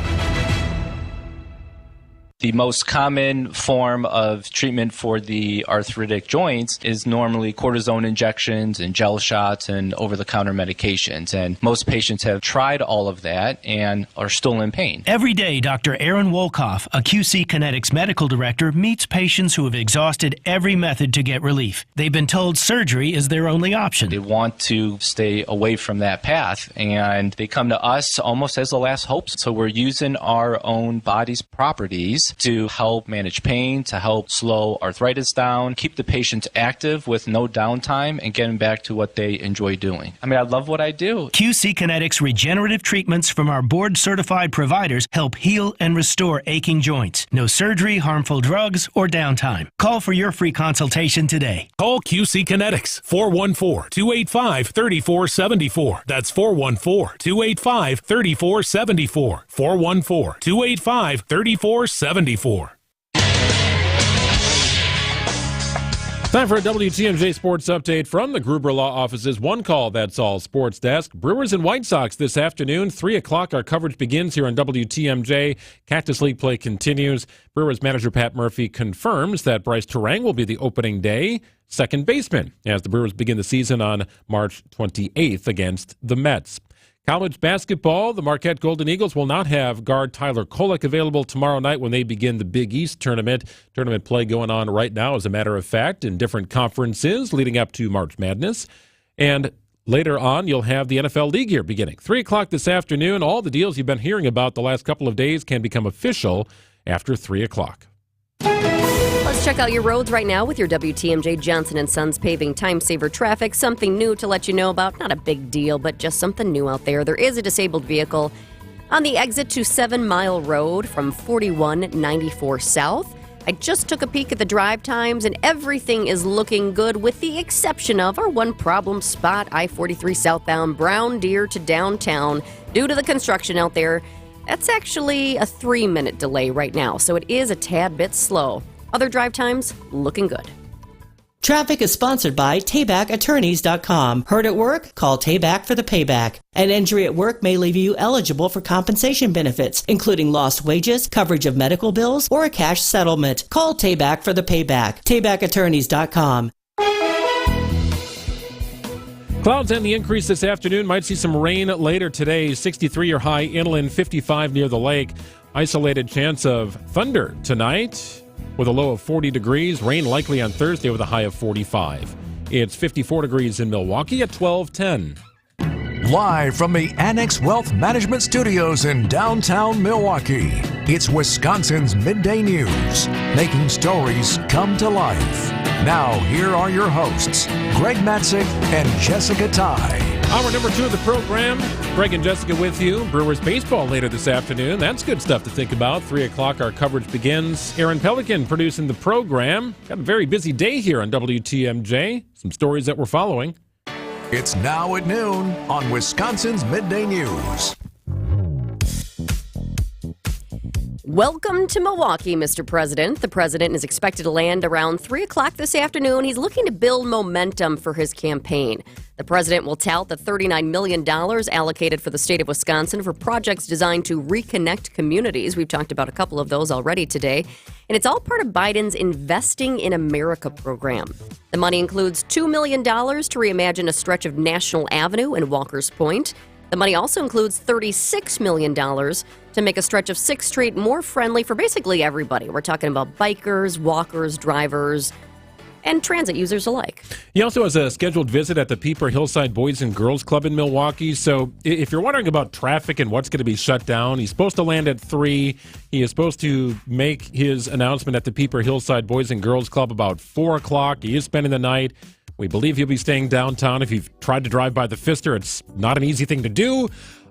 The most common form of treatment for the arthritic joints is normally cortisone injections and gel shots and over-the-counter medications. And most patients have tried all of that and are still in pain. Every day, Dr. Aaron Wolkoff, a QC Kinetics medical director, meets patients who have exhausted every method to get relief. They've been told surgery is their only option. They want to stay away from that path, and they come to us almost as the last hope. So we're using our own body's properties is to help manage pain, to help slow arthritis down, keep the patients active with no downtime, and getting back to what they enjoy doing. I mean, I love what I do. QC Kinetics regenerative treatments from our board-certified providers help heal and restore aching joints. No surgery, harmful drugs, or downtime. Call for your free consultation today. Call QC Kinetics, 414-285-3474. That's 414-285-3474. 414-285-3474. Time for a WTMJ Sports Update from the Gruber Law Office's One Call, That's All Sports Desk. Brewers and White Sox this afternoon, 3 o'clock. Our coverage begins here on WTMJ. Cactus League play continues. Brewers manager Pat Murphy confirms that Bryce Terang will be the opening day second baseman as the Brewers begin the season on March 28th against the Mets. College basketball, the Marquette Golden Eagles will not have guard Tyler Kolek available tomorrow night when they begin the Big East tournament. Tournament play going on right now, as a matter of fact, in different conferences leading up to March Madness. And later on, you'll have the NFL League year beginning. 3 o'clock this afternoon. All the deals you've been hearing about the last couple of days can become official after 3 o'clock. Let's check out your roads right now with your WTMJ Johnson & Sons Paving Time Saver Traffic. Something new to let you know about. Not a big deal, but just something new out there. There is a disabled vehicle on the exit to 7 Mile Road from 4194 South. I just took a peek at the drive times, and everything is looking good with the exception of our one problem spot, I-43 southbound Brown Deer to downtown. Due to the construction out there, that's actually a 3-minute delay right now, so it is a tad bit slow. Other drive times, looking good. Traffic is sponsored by TaybackAttorneys.com. Hurt at work? Call Tayback for the payback. An injury at work may leave you eligible for compensation benefits, including lost wages, coverage of medical bills, or a cash settlement. Call Tayback for the payback. TaybackAttorneys.com. Clouds and the increase this afternoon. Might see some rain later today. 63 your high inland, 55 near the lake. Isolated chance of thunder tonight with a low of 40 degrees. Rain likely on Thursday with a high of 45. It's 54 degrees in Milwaukee at 12:10. Live from the Annex Wealth Management Studios in downtown Milwaukee, it's Wisconsin's Midday News, making stories come to life. Now, here are your hosts, Greg Matzik and Jessica Ty. Hour number 2 of the program. Greg and Jessica with you. Brewers baseball later this afternoon. That's good stuff to think about. 3 o'clock, our coverage begins. Aaron Pelican producing the program. Got a very busy day here on WTMJ. Some stories that we're following. It's now at noon on Wisconsin's Midday News. Welcome to Milwaukee, Mr. President. The president is expected to land around 3 o'clock this afternoon. He's looking to build momentum for his campaign. The president will tout the $39 million allocated for the state of Wisconsin for projects designed to reconnect communities. We've talked about a couple of those already today. And it's all part of Biden's Investing in America program. The money includes $2 million to reimagine a stretch of National Avenue in Walker's Point. The money also includes $36 million to make a stretch of 6th Street more friendly for basically everybody. We're talking about bikers, walkers, drivers, and transit users alike. He also has a scheduled visit at the Pieper Hillside Boys and Girls Club in Milwaukee. So if you're wondering about traffic and what's going to be shut down, he's supposed to land at 3. He is supposed to make his announcement at the Pieper Hillside Boys and Girls Club about 4 o'clock. He is spending the night. We believe he'll be staying downtown. If you've tried to drive by the Pfister, it's not an easy thing to do.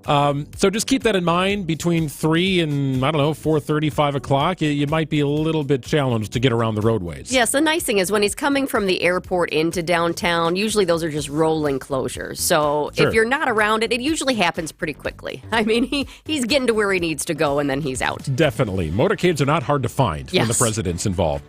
So just keep that in mind. Between 3 and, 4:30, 5 o'clock, you might be a little bit challenged to get around the roadways. Yes, the nice thing is when he's coming from the airport into downtown, usually those are just rolling closures. So Sure. If you're not around it, it usually happens pretty quickly. I mean, he's getting to where he needs to go, and then he's out. Definitely. Motorcades are not hard to find when the Yes. president's involved.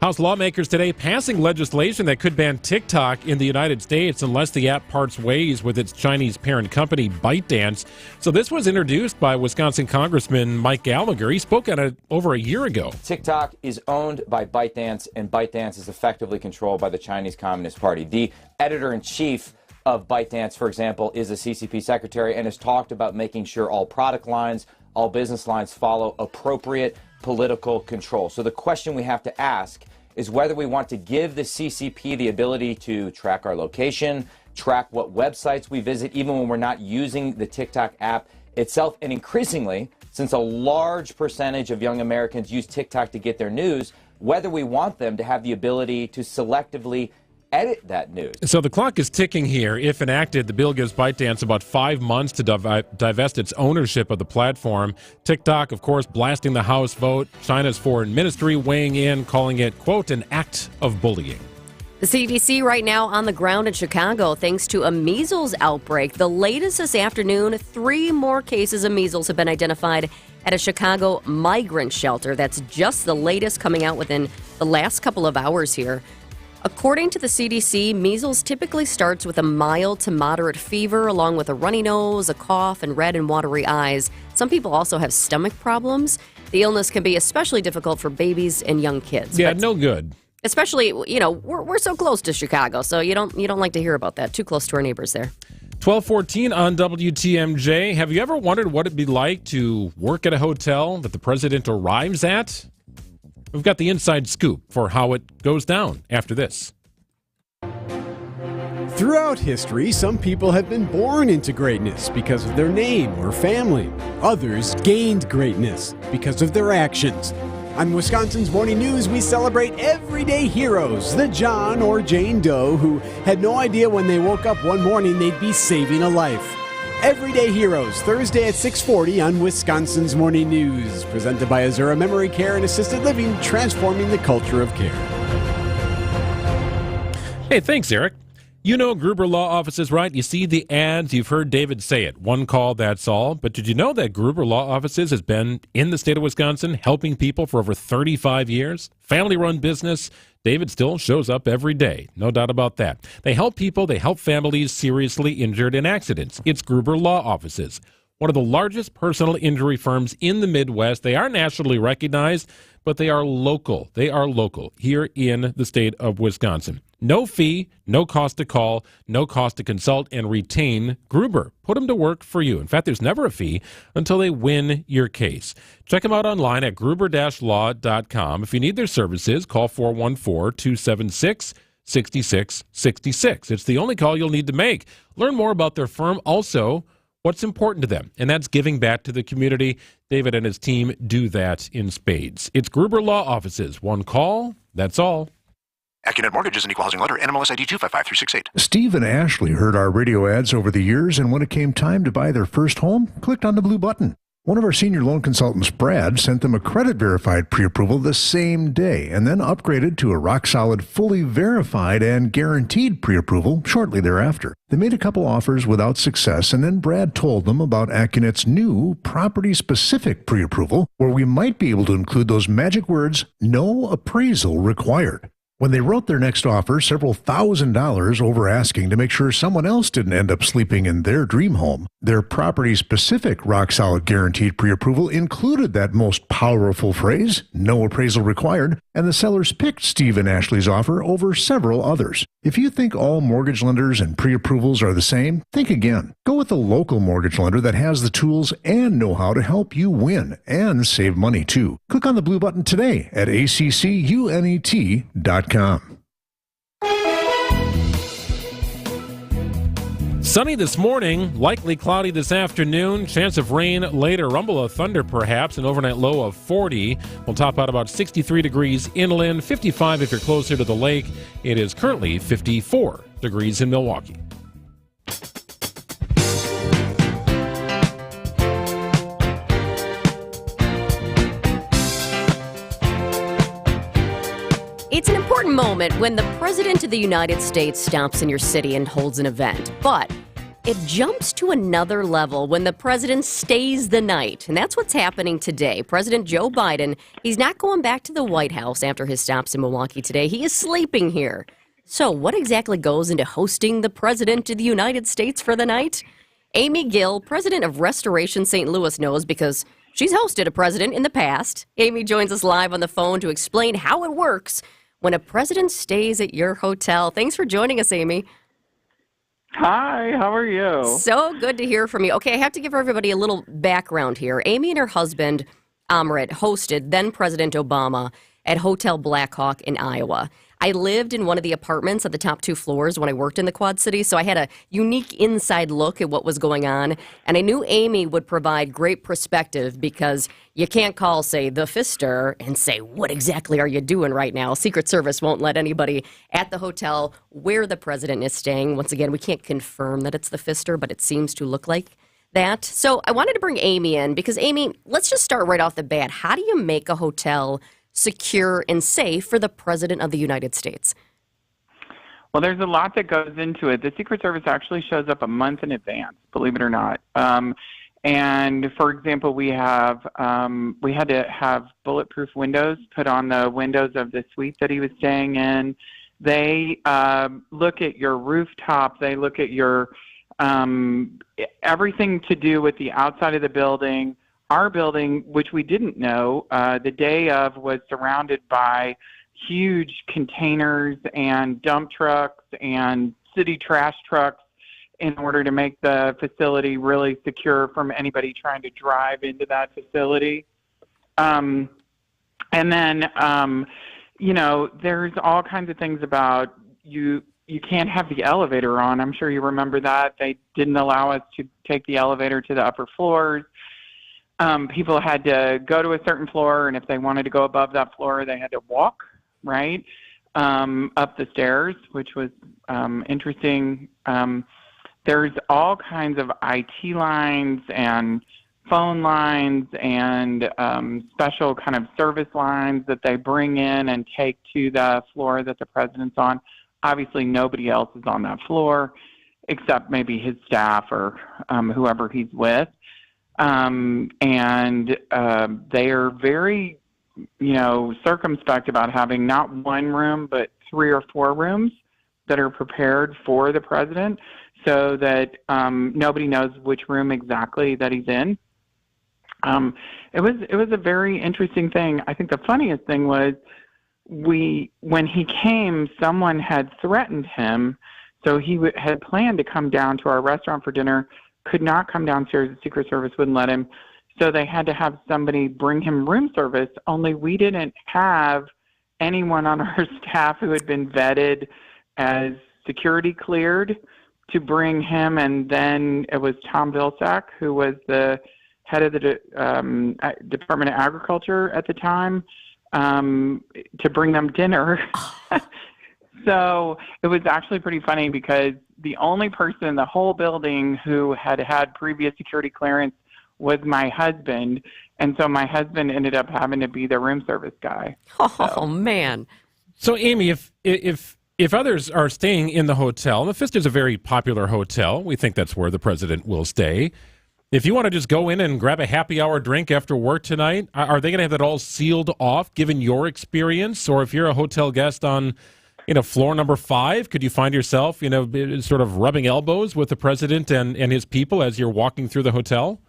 House lawmakers today passing legislation that could ban TikTok in the United States unless the app parts ways with its Chinese parent company, ByteDance. So this was introduced by Wisconsin Congressman Mike Gallagher. He spoke on it over a year ago. TikTok is owned by ByteDance, and ByteDance is effectively controlled by the Chinese Communist Party. The editor-in-chief of ByteDance, for example, is a CCP secretary and has talked about making sure all product lines, all business lines follow appropriate political control. So the question we have to ask is whether we want to give the CCP the ability to track our location, track what websites we visit, even when we're not using the TikTok app itself, and increasingly since a large percentage of young Americans use TikTok to get their news, whether we want them to have the ability to selectively edit that news. So the clock is ticking here. If enacted, the bill gives ByteDance about 5 months to divest its ownership of the platform. TikTok, of course, blasting the House vote. China's foreign ministry weighing in, calling it, quote, an act of bullying. The CDC right now on the ground in Chicago thanks to a measles outbreak. The latest this afternoon, 3 more cases of measles have been identified at a Chicago migrant shelter. That's just the latest coming out within the last couple of hours here. According to the CDC, measles typically starts with a mild to moderate fever, along with a runny nose, a cough, and red and watery eyes. Some people also have stomach problems. The illness can be especially difficult for babies and young kids. Yeah, no good. Especially, you know, we're so close to Chicago, so you don't like to hear about that. Too close to our neighbors there. 12:14 on WTMJ. Have you ever wondered what it'd be like to work at a hotel that the president arrives at? We've got the inside scoop for how it goes down after this. Throughout history, some people have been born into greatness because of their name or family. Others gained greatness because of their actions. On Wisconsin's Morning News, we celebrate everyday heroes, the John or Jane Doe who had no idea when they woke up one morning they'd be saving a life. Everyday Heroes, Thursday at 6:40 on Wisconsin's Morning News. Presented by Azura Memory Care and Assisted Living, transforming the culture of care. Hey, thanks, Eric. You know Gruber Law Offices, right? You see the ads. You've heard David say it. One call, that's all. But did you know that Gruber Law Offices has been in the state of Wisconsin helping people for over 35 years? Family-run business. David still shows up every day. No doubt about that. They help people. They help families seriously injured in accidents. It's Gruber Law Offices, one of the largest personal injury firms in the Midwest. They are nationally recognized, but they are local. They are local here in the state of Wisconsin. No fee, no cost to call, no cost to consult and retain Gruber. Put them to work for you. In fact, there's never a fee until they win your case. Check them out online at gruber-law.com. If you need their services, call 414-276-6666. It's the only call you'll need to make. Learn more about their firm. Also, what's important to them, and that's giving back to the community. David and his team do that in spades. It's Gruber Law Offices. One call, that's all. Accunet Mortgage is an equal housing lender. NMLS ID 255368. Steve and Ashley heard our radio ads over the years, and when it came time to buy their first home, clicked on the blue button. One of our senior loan consultants, Brad, sent them a credit-verified pre-approval the same day, and then upgraded to a rock-solid, fully verified and guaranteed pre-approval shortly thereafter. They made a couple offers without success, and then Brad told them about Accunet's new property-specific pre-approval, where we might be able to include those magic words, no appraisal required. When they wrote their next offer, several $1,000s over asking to make sure someone else didn't end up sleeping in their dream home, their property-specific rock-solid guaranteed pre-approval included that most powerful phrase, no appraisal required, and the sellers picked Steve and Ashley's offer over several others. If you think all mortgage lenders and pre-approvals are the same, think again. Go with a local mortgage lender that has the tools and know-how to help you win and save money, too. Click on the blue button today at accunet.com. Sunny this morning, likely cloudy this afternoon, chance of rain later, rumble of thunder perhaps, an overnight low of 40. We'll top out about 63 degrees inland, 55 if you're closer to the lake. It is currently 54 degrees in Milwaukee. It's an important moment when the President of the United States stops in your city and holds an event. But it jumps to another level when the president stays the night. And that's what's happening today. President Joe Biden, he's not going back to the White House after his stops in Milwaukee today. He is sleeping here. So what exactly goes into hosting the President of the United States for the night? Amy Gill, president of Restoration St. Louis, knows because she's hosted a president in the past. Amy joins us live on the phone to explain how it works when a president stays at your hotel. Thanks for joining us, Amy. Hi, how are you? So good to hear from you. Okay, I have to give everybody a little background here. Amy and her husband, Amrit, hosted then President Obama at Hotel Blackhawk in Iowa. I lived in one of the apartments at the top 2 floors when I worked in the Quad Cities, so I had a unique inside look at what was going on. And I knew Amy would provide great perspective because you can't call, say, the Pfister and say, what exactly are you doing right now? Secret Service won't let anybody at the hotel where the president is staying. Once again, we can't confirm that it's the Pfister, but it seems to look like that. So I wanted to bring Amy in because, Amy, let's just start right off the bat. How do you make a hotel secure and safe for the President of the United States? Well, there's a lot that goes into it. The Secret Service actually shows up a month in advance, believe it or not. And for example, we had to have bulletproof windows put on the windows of the suite that he was staying in. They look at your rooftop. They look at your everything to do with the outside of the building. Our building, which we didn't know, the day of was surrounded by huge containers and dump trucks and city trash trucks in order to make the facility really secure from anybody trying to drive into that facility. And then, there's all kinds of things about you can't have the elevator on. I'm sure you remember that. They didn't allow us to take the elevator to the upper floors. People had to go to a certain floor, and if they wanted to go above that floor, they had to walk, right, up the stairs, which was interesting. There's all kinds of IT lines and phone lines and special kind of service lines that they bring in and take to the floor that the president's on. Obviously, nobody else is on that floor except maybe his staff or whoever he's with. And they are very, circumspect about having not one room, but 3 or 4 rooms that are prepared for the president so that nobody knows which room exactly that he's in. It was a very interesting thing. I think the funniest thing was when he came, someone had threatened him, so he had planned to come down to our restaurant for dinner, could not come downstairs. The Secret Service wouldn't let him, so they had to have somebody bring him room service, only we didn't have anyone on our staff who had been vetted as security cleared to bring him, and then it was Tom Vilsack, who was the head of the Department of Agriculture at the time, to bring them dinner. So it was actually pretty funny because the only person in the whole building who had had previous security clearance was my husband. And so my husband ended up having to be the room service guy. Oh, man. So, Amy, if others are staying in the hotel, the Fist is a very popular hotel. We think that's where the president will stay. If you want to just go in and grab a happy hour drink after work tonight, are they going to have that all sealed off, given your experience? Or if you're a hotel guest on, floor number 5, could you find yourself, sort of rubbing elbows with the president and his people as you're walking through the hotel?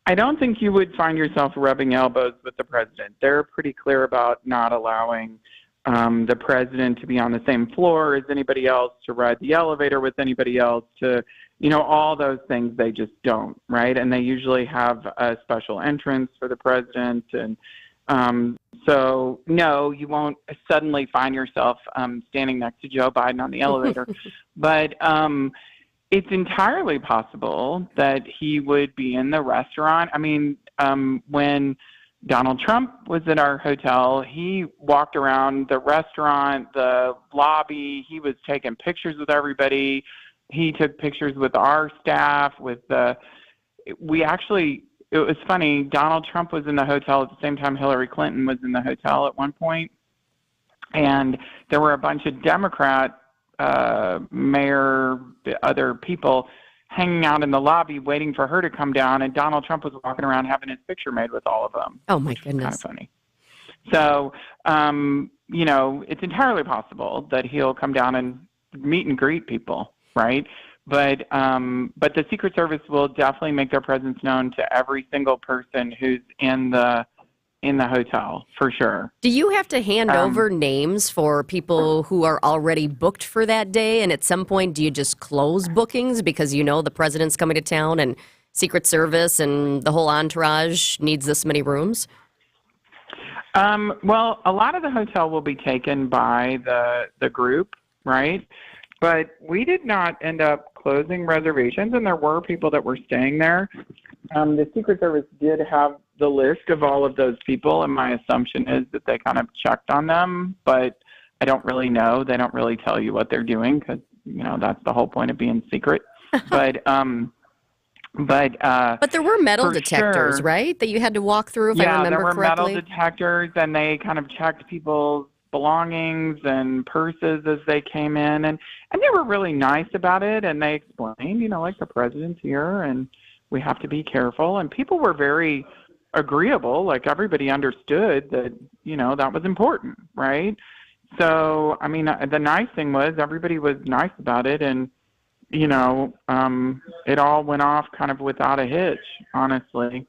I don't think you would find yourself rubbing elbows with the president. They're pretty clear about not allowing the president to be on the same floor as anybody else, to ride the elevator with anybody else, to, all those things they just don't, right? And they usually have a special entrance for the president. And so, no, you won't suddenly find yourself standing next to Joe Biden on the elevator. But it's entirely possible that he would be in the restaurant. I mean, when Donald Trump was at our hotel, he walked around the restaurant, the lobby. He was taking pictures with everybody. He took pictures with our staff. It was funny. Donald Trump was in the hotel at the same time Hillary Clinton was in the hotel at one point. And there were a bunch of Democrat mayor, other people hanging out in the lobby waiting for her to come down, and Donald Trump was walking around having his picture made with all of them. Oh, my goodness. Kind of funny. So, it's entirely possible that he'll come down and meet and greet people, right? But the Secret Service will definitely make their presence known to every single person who's in the hotel, for sure. Do you have to hand over names for people who are already booked for that day? And at some point, do you just close bookings because the president's coming to town and Secret Service and the whole entourage needs this many rooms? Well, a lot of the hotel will be taken by the group, right? But we did not end up closing reservations, and there were people that were staying there. The Secret Service did have the list of all of those people, and my assumption is that they kind of checked on them, but I don't really know. They don't really tell you what they're doing because, that's the whole point of being secret. But there were metal detectors, sure, right, that you had to walk through, if I remember there were correctly? metal detectors, and they kind of checked people's belongings and purses as they came in, and they were really nice about it, and they explained, like the president's here, and we have to be careful, and people were very agreeable, like everybody understood that, that was important, right? So, the nice thing was everybody was nice about it, and it all went off kind of without a hitch, honestly.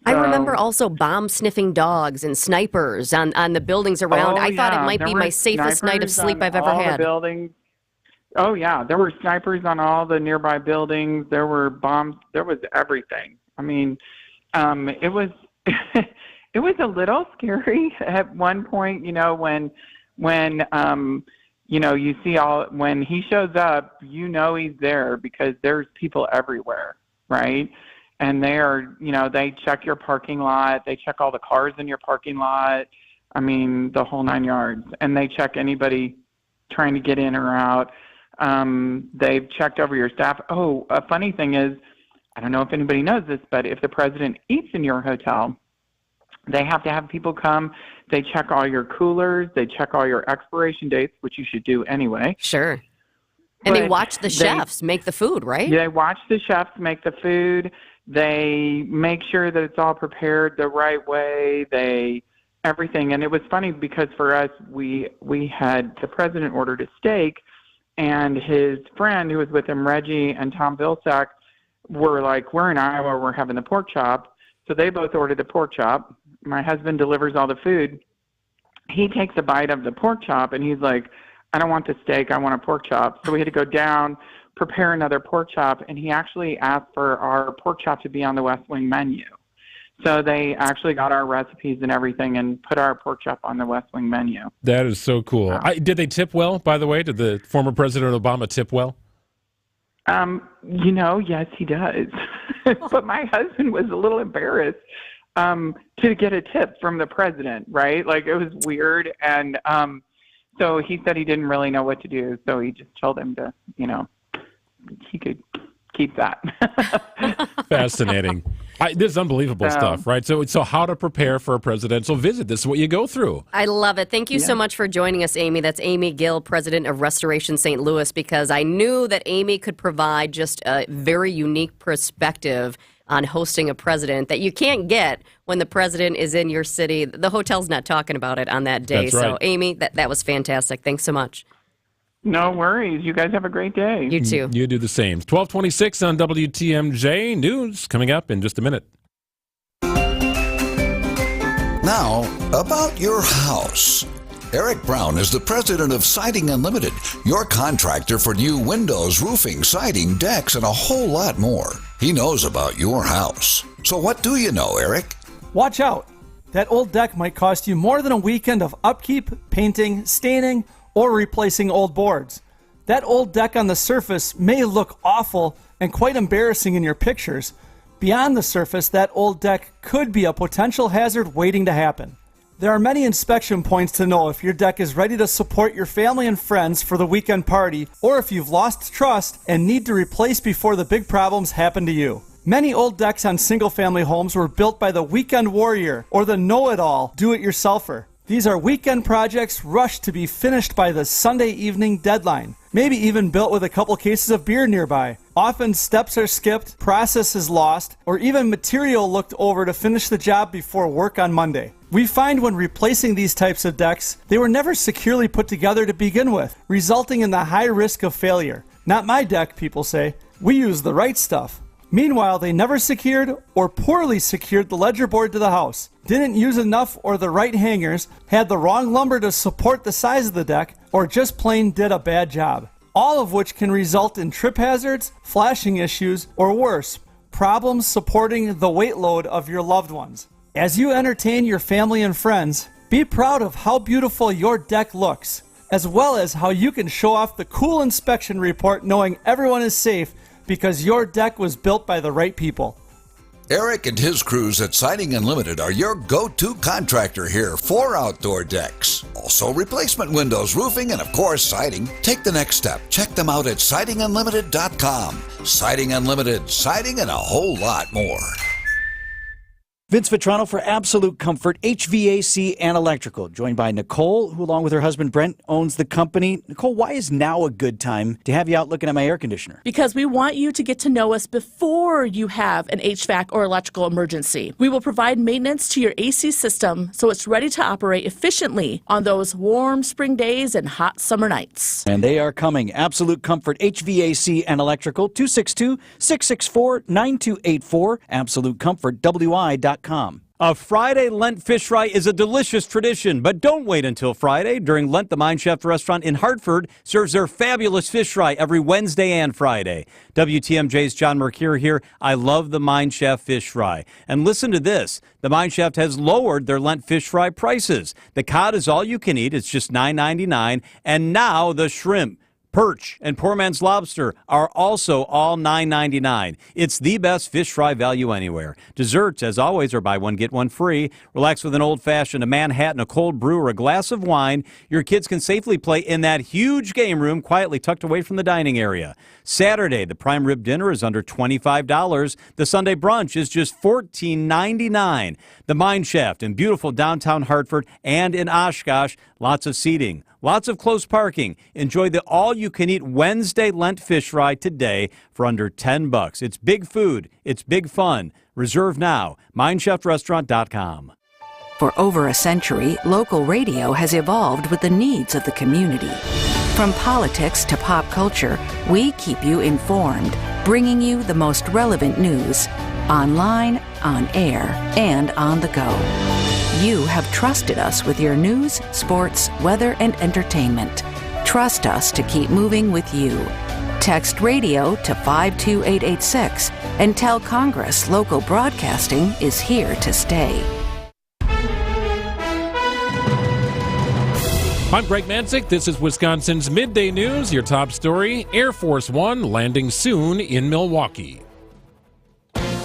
I remember also bomb-sniffing dogs and snipers on the buildings around. I thought it might be my safest night of sleep I've ever had. Buildings. Oh, yeah. There were snipers on all the nearby buildings. There were bombs. There was everything. It was it was a little scary at one point, when you see when he shows up, he's there because there's people everywhere, right? And they are, they check your parking lot. They check all the cars in your parking lot. The whole 9 yards. And they check anybody trying to get in or out. They've checked over your staff. Oh, a funny thing is, I don't know if anybody knows this, but if the president eats in your hotel, they have to have people come. They check all your coolers. They check all your expiration dates, which you should do anyway. Sure. And they watch the chefs make the food, right? Yeah, they watch the chefs make the food. They make sure that it's all prepared the right way. Everything. And it was funny because for us, we had the president ordered a steak, and his friend who was with him, Reggie and Tom Vilsack, were like, we're in Iowa, we're having the pork chop. So they both ordered the pork chop. My husband delivers all the food. He takes a bite of the pork chop, and he's like, I don't want the steak, I want a pork chop. So we had to go down, prepare another pork chop, and he actually asked for our pork chop to be on the West Wing menu. So they actually got our recipes and everything and put our pork chop on the West Wing menu. That is so cool. Did they tip well, by the way? Did the former President Obama tip well? Yes, he does. But my husband was a little embarrassed to get a tip from the president, right? Like, it was weird. And so he said he didn't really know what to do. So he just told him to, he could keep that. Fascinating. This is unbelievable stuff, right? So how to prepare for a presidential visit. This is what you go through. I love it. Thank you so much for joining us, Amy. That's Amy Gill, president of Restoration St. Louis, because I knew that Amy could provide just a very unique perspective on hosting a president that you can't get when the president is in your city. The hotel's not talking about it on that day. That's right. So, Amy, that was fantastic. Thanks so much. No worries. You guys have a great day. You too. You do the same. 1226 on WTMJ. News coming up in just a minute. Now, about your house. Eric Brown is the president of Siding Unlimited, your contractor for new windows, roofing, siding, decks, and a whole lot more. He knows about your house. So what do you know, Eric? Watch out. That old deck might cost you more than a weekend of upkeep, painting, staining, or replacing old boards. That old deck on the surface may look awful and quite embarrassing in your pictures. Beyond the surface, that old deck could be a potential hazard waiting to happen. There are many inspection points to know if your deck is ready to support your family and friends for the weekend party, or if you've lost trust and need to replace before the big problems happen to you. Many old decks on single-family homes were built by the weekend warrior or the know-it-all do-it-yourselfer. These are weekend projects rushed to be finished by the Sunday evening deadline, maybe even built with a couple cases of beer nearby. Often steps are skipped, process is lost, or even material looked over to finish the job before work on Monday. We find when replacing these types of decks, they were never securely put together to begin with, resulting in the high risk of failure. Not my deck, people say. We use the right stuff. Meanwhile, they never secured or poorly secured the ledger board to the house, didn't use enough or the right hangers, had the wrong lumber to support the size of the deck, or just plain did a bad job. All of which can result in trip hazards, flashing issues, or worse, problems supporting the weight load of your loved ones. As you entertain your family and friends, be proud of how beautiful your deck looks, as well as how you can show off the cool inspection report knowing everyone is safe because your deck was built by the right people. Eric and his crews at Siding Unlimited are your go-to contractor here for outdoor decks. Also replacement windows, roofing, and of course siding. Take the next step. Check them out at sidingunlimited.com. Siding Unlimited, siding and a whole lot more. Vince Vitrano for Absolute Comfort, HVAC and Electrical, joined by Nicole, who along with her husband Brent owns the company. Nicole, why is now a good time to have you out looking at my air conditioner? Because we want you to get to know us before you have an HVAC or electrical emergency. We will provide maintenance to your AC system so it's ready to operate efficiently on those warm spring days and hot summer nights. And they are coming. Absolute Comfort, HVAC and Electrical, 262-664-9284, AbsoluteComfortWI.com. A Friday Lent fish fry is a delicious tradition, but don't wait until Friday. During Lent, the Mine Chef restaurant in Hartford serves their fabulous fish fry every Wednesday and Friday. WTMJ's John Mercure here. I love the Mine Chef fish fry. And listen to this. The Mine Chef has lowered their Lent fish fry prices. The cod is all you can eat. It's just $9.99. And now the shrimp, perch, and poor man's lobster are also all $9.99. It's the best fish fry value anywhere. Desserts, as always, are buy one, get one free. Relax with an old-fashioned, a Manhattan, a cold brew, or a glass of wine. Your kids can safely play in that huge game room quietly tucked away from the dining area. Saturday, the prime rib dinner is under $25. The Sunday brunch is just $14.99. The Mine Shaft in beautiful downtown Hartford and in Oshkosh, lots of seating. Lots of close parking. Enjoy the all-you-can-eat Wednesday Lent fish fry today for under $10. It's big food. It's big fun. Reserve now. MineChefRestaurant.com. For over a century, local radio has evolved with the needs of the community. From politics to pop culture, we keep you informed, bringing you the most relevant news, online, on air, and on the go. You have trusted us with your news, sports, weather, and entertainment. Trust us to keep moving with you. Text radio to 52886 and tell Congress local broadcasting is here to stay. I'm Greg Manzik. This is Wisconsin's Midday News. Your top story, Air Force One landing soon in Milwaukee.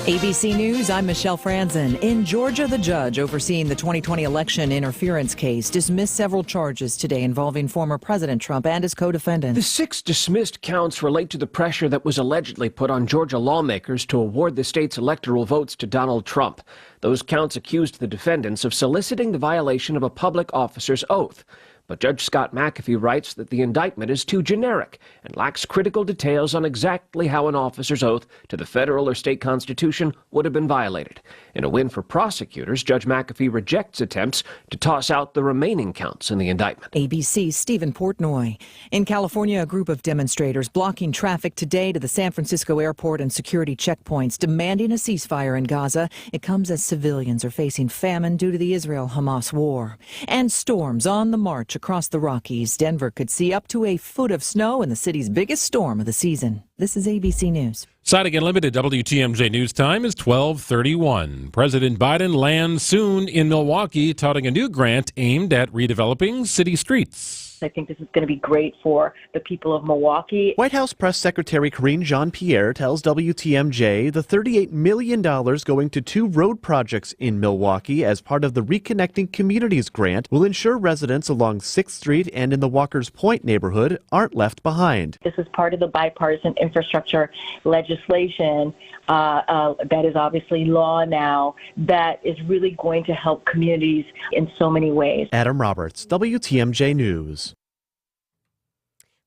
ABC News, I'm Michelle Franzen. In Georgia, the judge overseeing the 2020 election interference case dismissed several charges today involving former President Trump and his co-defendants. The 6 dismissed counts relate to the pressure that was allegedly put on Georgia lawmakers to award the state's electoral votes to Donald Trump. Those counts accused the defendants of soliciting the violation of a public officer's oath. But Judge Scott McAfee writes that the indictment is too generic and lacks critical details on exactly how an officer's oath to the federal or state constitution would have been violated. In a win for prosecutors, Judge McAfee rejects attempts to toss out the remaining counts in the indictment. ABC's Stephen Portnoy. In California, a group of demonstrators blocking traffic today to the San Francisco airport and security checkpoints, demanding a ceasefire in Gaza. It comes as civilians are facing famine due to the Israel-Hamas war. And storms on the march across the Rockies. Denver could see up to a foot of snow in the city's biggest storm of the season. This is ABC News. Siding Unlimited WTMJ News Time is 12:31. President Biden lands soon in Milwaukee, touting a new grant aimed at redeveloping city streets. I think this is going to be great for the people of Milwaukee. White House Press Secretary Karine Jean-Pierre tells WTMJ the $38 million going to 2 road projects in Milwaukee as part of the Reconnecting Communities grant will ensure residents along 6th Street and in the Walker's Point neighborhood aren't left behind. This is part of the bipartisan infrastructure legislation that is obviously law now that is really going to help communities in so many ways. Adam Roberts, WTMJ News.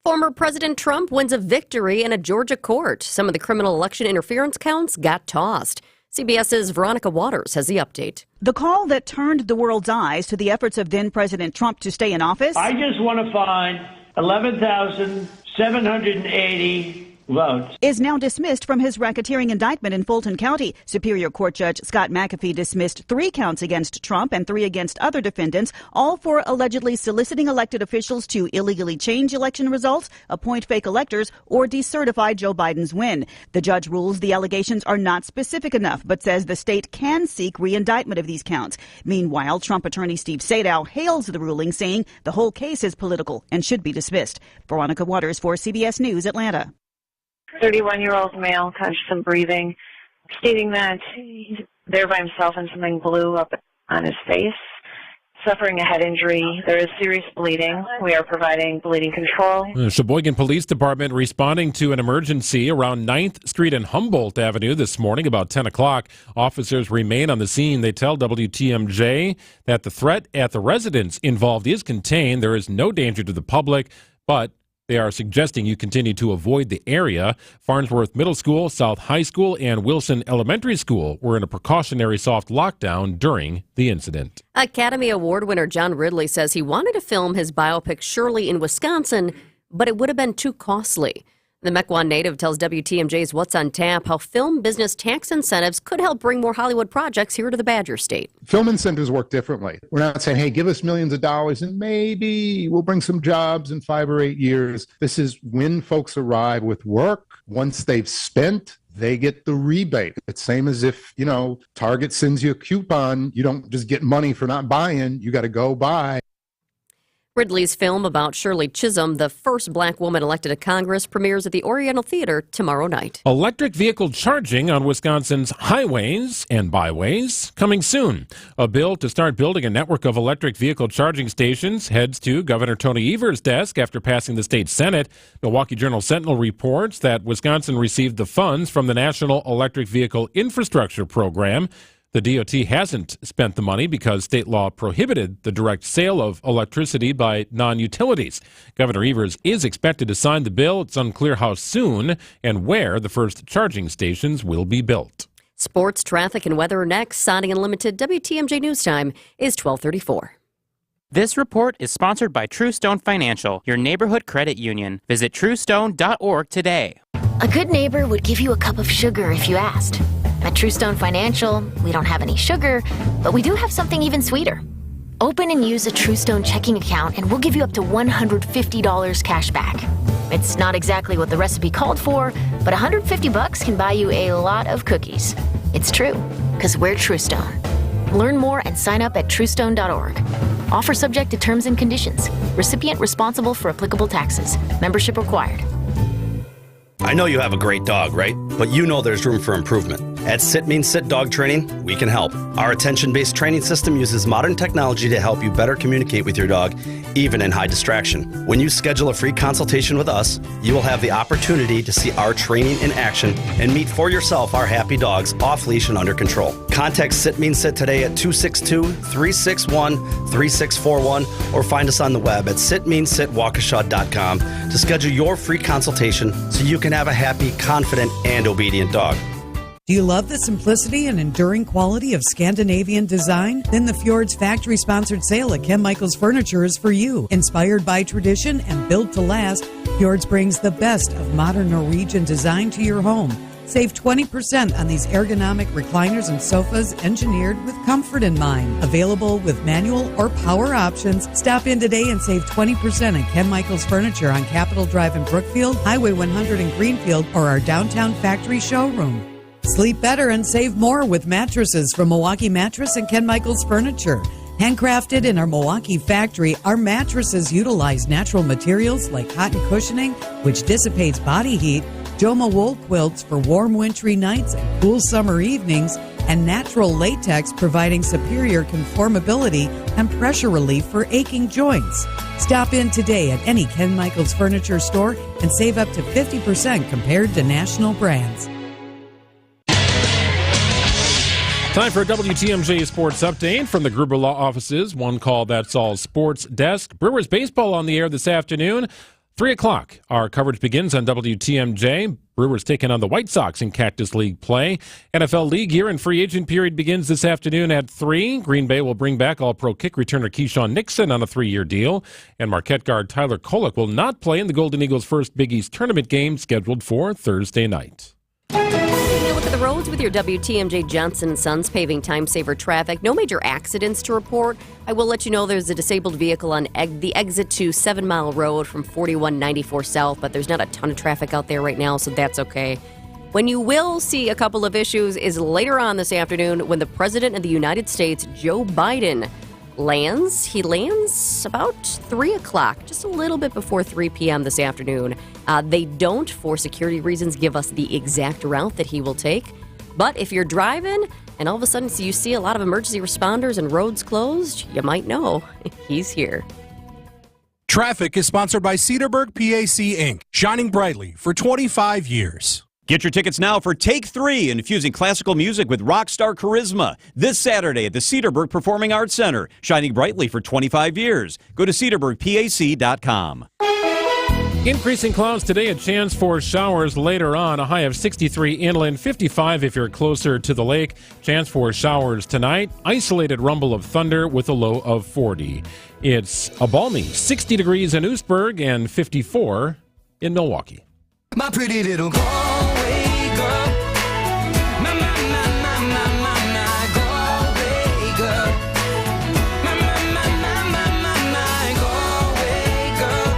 Former President Trump wins a victory in a Georgia court. Some of the criminal election interference counts got tossed. CBS's Veronica Waters has the update. The call that turned the world's eyes to the efforts of then-President Trump to stay in office. I just want to find 11,780 votes is now dismissed from his racketeering indictment in Fulton County. Superior Court Judge Scott McAfee dismissed 3 counts against Trump and 3 against other defendants, all for allegedly soliciting elected officials to illegally change election results, appoint fake electors, or decertify Joe Biden's win. The judge rules the allegations are not specific enough, but says the state can seek re-indictment of these counts. Meanwhile, Trump attorney Steve Sadow hails the ruling, saying the whole case is political and should be dismissed. Veronica Waters for CBS News, Atlanta. 31-year-old male, conscious breathing, stating that he's there by himself and something blew up on his face, suffering a head injury. There is serious bleeding. We are providing bleeding control. The Sheboygan Police Department responding to an emergency around 9th Street and Humboldt Avenue this morning about 10 o'clock. Officers remain on the scene. They tell WTMJ that the threat at the residence involved is contained. There is no danger to the public, but they are suggesting you continue to avoid the area. Farnsworth Middle School, South High School, and Wilson Elementary School were in a precautionary soft lockdown during the incident. Academy Award winner John Ridley says he wanted to film his biopic Shirley in Wisconsin, but it would have been too costly. The Mequon native tells WTMJ's What's on Tap how film business tax incentives could help bring more Hollywood projects here to the Badger State. Film incentives work differently. We're not saying, hey, give us millions of dollars and maybe we'll bring some jobs in 5 or 8 years. This is when folks arrive with work. Once they've spent, they get the rebate. It's same as if, Target sends you a coupon. You don't just get money for not buying. You got to go buy. Ridley's film about Shirley Chisholm, the first black woman elected to Congress, premieres at the Oriental Theater tomorrow night. Electric vehicle charging on Wisconsin's highways and byways coming soon. A bill to start building a network of electric vehicle charging stations heads to Governor Tony Evers' desk after passing the state Senate. Milwaukee Journal-Sentinel reports that Wisconsin received the funds from the National Electric Vehicle Infrastructure Program. The DOT hasn't spent the money because state law prohibited the direct sale of electricity by non-utilities. Governor Evers is expected to sign the bill. It's unclear how soon and where the first charging stations will be built. Sports, traffic, and weather next. Sounding Unlimited WTMJ News Time is 12:34. This report is sponsored by Truestone Financial, your neighborhood credit union. Visit truestone.org today. A good neighbor would give you a cup of sugar if you asked. At Truestone Financial, we don't have any sugar, but we do have something even sweeter. Open and use a Truestone checking account and we'll give you up to $150 cash back. It's not exactly what the recipe called for, but $150 can buy you a lot of cookies. It's true, because we're Truestone. Learn more and sign up at truestone.org. Offer subject to terms and conditions. Recipient responsible for applicable taxes. Membership required. I know you have a great dog, right? But you know there's room for improvement. At Sit Means Sit Dog Training, we can help. Our attention-based training system uses modern technology to help you better communicate with your dog, even in high distraction. When you schedule a free consultation with us, you will have the opportunity to see our training in action and meet for yourself our happy dogs off leash and under control. Contact Sit Means Sit today at 262-361-3641 or find us on the web at sitmeansitwaukesha.com to schedule your free consultation so you can have a happy, confident, and obedient dog. Do you love the simplicity and enduring quality of Scandinavian design? Then the Fjords factory-sponsored sale at Ken Michaels Furniture is for you. Inspired by tradition and built to last, Fjords brings the best of modern Norwegian design to your home. Save 20% on these ergonomic recliners and sofas engineered with comfort in mind. Available with manual or power options. Stop in today and save 20% at Ken Michaels Furniture on Capitol Drive in Brookfield, Highway 100 in Greenfield, or our downtown factory showroom. Sleep better and save more with mattresses from Milwaukee Mattress and Ken Michaels Furniture. Handcrafted in our Milwaukee factory, our mattresses utilize natural materials like cotton cushioning, which dissipates body heat, Joma wool quilts for warm wintry nights and cool summer evenings, and natural latex providing superior conformability and pressure relief for aching joints. Stop in today at any Ken Michaels Furniture store and save up to 50% compared to national brands. Time for a WTMJ Sports Update from the Gruber Law Offices. One call, that's all sports desk. Brewers baseball on the air this afternoon. 3 o'clock, our coverage begins on WTMJ. Brewers taking on the White Sox in Cactus League play. NFL League year and free agent period begins this afternoon at 3. Green Bay will bring back All-Pro kick returner Keyshawn Nixon on a 3-year deal. And Marquette guard Tyler Kolek will not play in the Golden Eagles' first Big East tournament game scheduled for Thursday night. Look at the roads with your WTMJ Johnson & Sons paving time-saver traffic. No major accidents to report. I will let you know there's a disabled vehicle on the exit to 7 Mile Road from 4194 South, but there's not a ton of traffic out there right now, so that's okay. When you will see a couple of issues is later on this afternoon when the President of the United States, Joe Biden, lands. He lands about 3 o'clock, just a little bit before 3 p.m. this afternoon. They don't, for security reasons, give us the exact route that he will take. But if you're driving and all of a sudden you see a lot of emergency responders and roads closed, you might know he's here. Traffic is sponsored by Cedarburg PAC Inc., shining brightly for 25 years. Get your tickets now for Take 3, infusing classical music with rock star charisma. This Saturday at the Cedarburg Performing Arts Center, shining brightly for 25 years. Go to cedarburgpac.com. Increasing clouds today, a chance for showers later on. A high of 63 inland, 55 if you're closer to the lake. Chance for showers tonight. Isolated rumble of thunder with a low of 40. It's a balmy 60 degrees in Oostburg and 54 in Milwaukee. My pretty little Galway girl. My Galway girl. My Galway girl.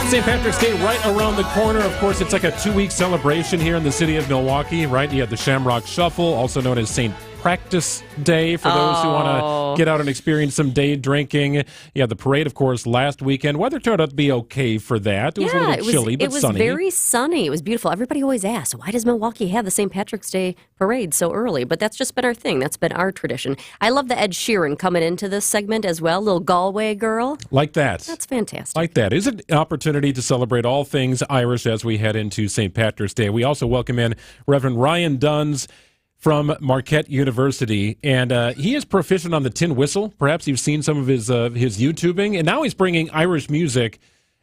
St. Patrick's Day right around the corner. Of course, it's like a 2-week celebration here in the city of Milwaukee, right? You have the Shamrock Shuffle, also known as St. Practice Day for those who want to get out and experience some day drinking. Yeah, the parade, of course, last weekend. Weather turned out to be okay for that. It was a little chilly, but sunny. It was very sunny. It was beautiful. Everybody always asks, why does Milwaukee have the St. Patrick's Day parade so early? But that's just been our thing. That's been our tradition. I love the Ed Sheeran coming into this segment as well. Little Galway girl. Like that. That's fantastic. Like that. Is an opportunity to celebrate all things Irish as we head into St. Patrick's Day. We also welcome in Reverend Ryan Duns from Marquette University, and he is proficient on the tin whistle. Perhaps you've seen some of his YouTubing, and now he's bringing Irish music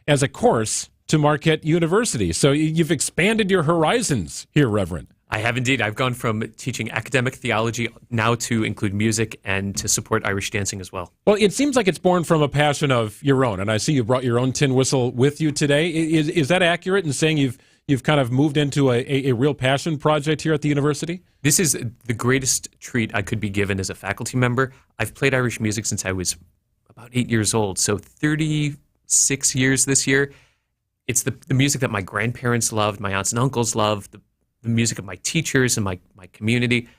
as a course to Marquette University. So you've expanded your horizons here, Reverend. I have indeed. I've gone from teaching academic theology now to include music and to support Irish dancing as well. Well, it seems like it's born from a passion of your own, and I see you brought your own tin whistle with you today. Is that accurate in saying you've kind of moved into a real passion project here at the university? This is the greatest treat I could be given as a faculty member. I've played Irish music since I was about 8 years old, so 36 years this year. It's the music that my grandparents loved, my aunts and uncles loved, the music of my teachers and my community.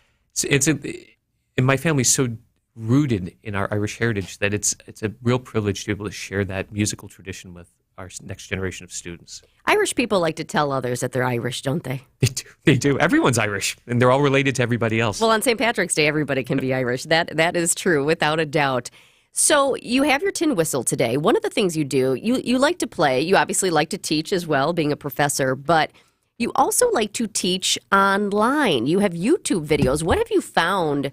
And my family's so rooted in our Irish heritage that it's a real privilege to be able to share that musical tradition with our next generation of students. Irish people like to tell others that they're Irish, don't they? They do. Everyone's Irish, and they're all related to everybody else. Well, on St. Patrick's Day, everybody can be Irish. That is true, without a doubt. So you have your tin whistle today. One of the things you do, you like to play. You obviously like to teach as well, being a professor, but you also like to teach online. You have YouTube videos. What have you found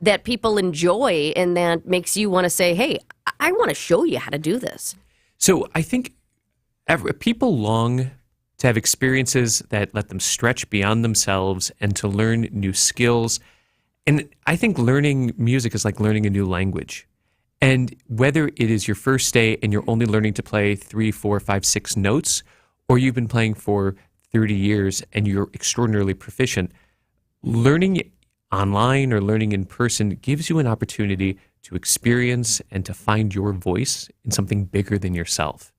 that people enjoy and that makes you want to say, hey, I want to show you how to do this? So I think people long to have experiences that let them stretch beyond themselves and to learn new skills. And I think learning music is like learning a new language. And whether it is your first day and you're only learning to play 3, 4, 5, 6 notes, or you've been playing for 30 years and you're extraordinarily proficient, learning online or learning in person gives you an opportunity to experience and to find your voice in something bigger than yourself.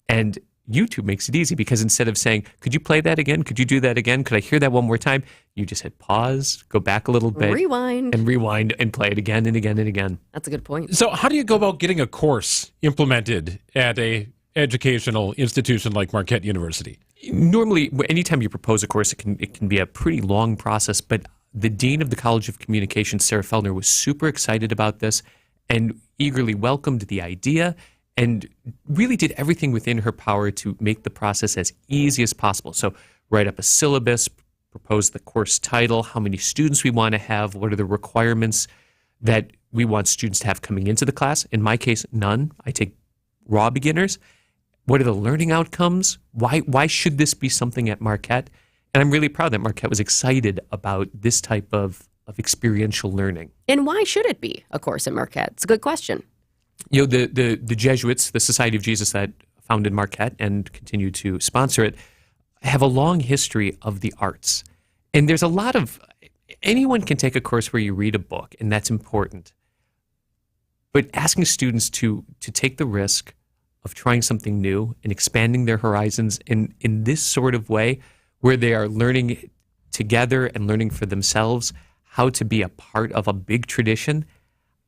And YouTube makes it easy because instead of saying, could you play that again? Could you do that again? Could I hear that one more time? You just hit pause, go back a little bit. Rewind and play it again and again and again. That's a good point. So how do you go about getting a course implemented at a educational institution like Marquette University? Normally, anytime you propose a course, it can be a pretty long process, but the Dean of the College of Communications, Sarah Feldner, was super excited about this and eagerly welcomed the idea and really did everything within her power to make the process as easy as possible. So write up a syllabus, propose the course title, how many students we want to have, what are the requirements that we want students to have coming into the class. In my case, none. I take raw beginners. What are the learning outcomes? Why should this be something at Marquette? And I'm really proud that Marquette was excited about this type of experiential learning. And why should it be a course at Marquette? It's a good question. You know, the Jesuits, the Society of Jesus that founded Marquette and continue to sponsor it, have a long history of the arts. And there's a lot of, anyone can take a course where you read a book, and that's important. But asking students to take the risk of trying something new and expanding their horizons in this sort of way, where they are learning together and learning for themselves how to be a part of a big tradition,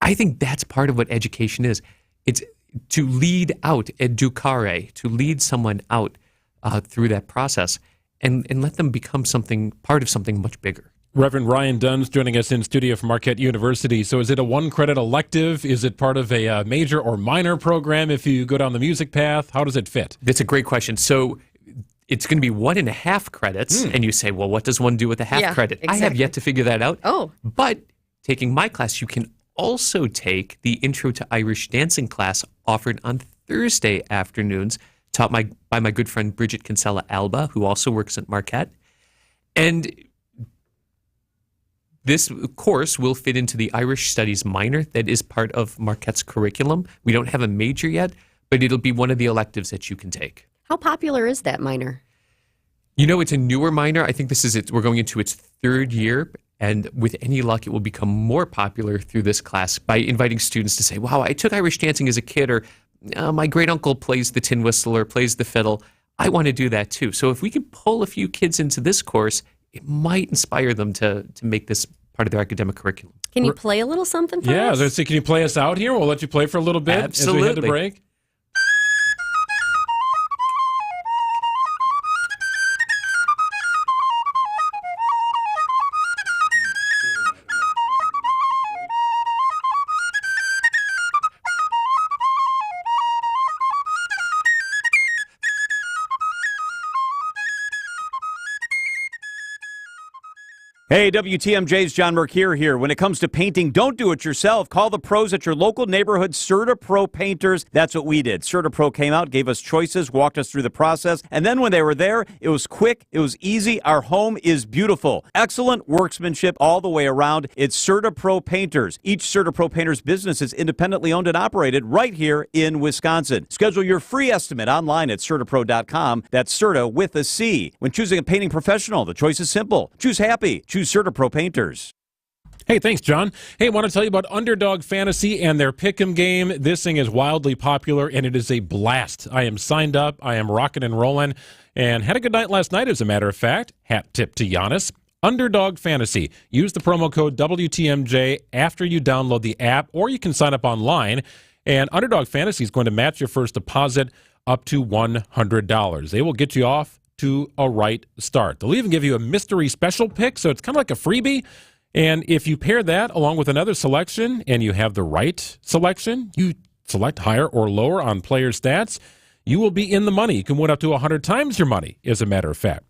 I think that's part of what education is. It's to lead out, educare, to lead someone out through that process and let them become part of something much bigger. Reverend Ryan Dunn's joining us in studio from Marquette University. So is it a one-credit elective? Is it part of a major or minor program if you go down the music path? How does it fit? That's a great question. So it's going to be 1.5 credits, and you say, well, what does one do with a half credit? Exactly. I have yet to figure that out. Oh. But taking my class, you can also take the Intro to Irish Dancing class offered on Thursday afternoons, taught by my good friend Bridget Kinsella Alba, who also works at Marquette. And this course will fit into the Irish Studies minor that is part of Marquette's curriculum. We don't have a major yet, but it'll be one of the electives that you can take. How popular is that minor? You know, it's a newer minor. I think this is it. We're going into its 3rd year, and with any luck, it will become more popular through this class by inviting students to say, wow, I took Irish dancing as a kid, or my great uncle plays the tin whistle or plays the fiddle. I want to do that too. So if we can pull a few kids into this course, it might inspire them to make this part of their academic curriculum. Can you play a little something for us? Yeah, so can you play us out here? We'll let you play for a little bit as we head to break. Hey, WTMJ's John Mercure here. When it comes to painting, don't do it yourself. Call the pros at your local neighborhood CertaPro painters. That's what we did. CertaPro came out, gave us choices, walked us through the process, and then when they were there, it was quick, it was easy. Our home is beautiful. Excellent workmanship all the way around. It's CertaPro painters. Each CertaPro painter's business is independently owned and operated right here in Wisconsin. Schedule your free estimate online at CertaPro.com. That's Certa with a C. When choosing a painting professional, the choice is simple. Choose happy. Choose CertaPro painters. Hey, thanks, John. Hey, I want to tell you about Underdog Fantasy and their Pick'em game. This thing is wildly popular, and it is a blast. I am signed up. I am rocking and rolling, and had a good night last night, as a matter of fact. Hat tip to Giannis. Underdog Fantasy. Use the promo code WTMJ after you download the app, or you can sign up online, and Underdog Fantasy is going to match your first deposit up to $100. They will get you off to a right start. They'll even give you a mystery special pick, so it's kind of like a freebie. And if you pair that along with another selection and you have the right selection, you select higher or lower on player stats, you will be in the money. You can win up to 100 times your money, as a matter of fact.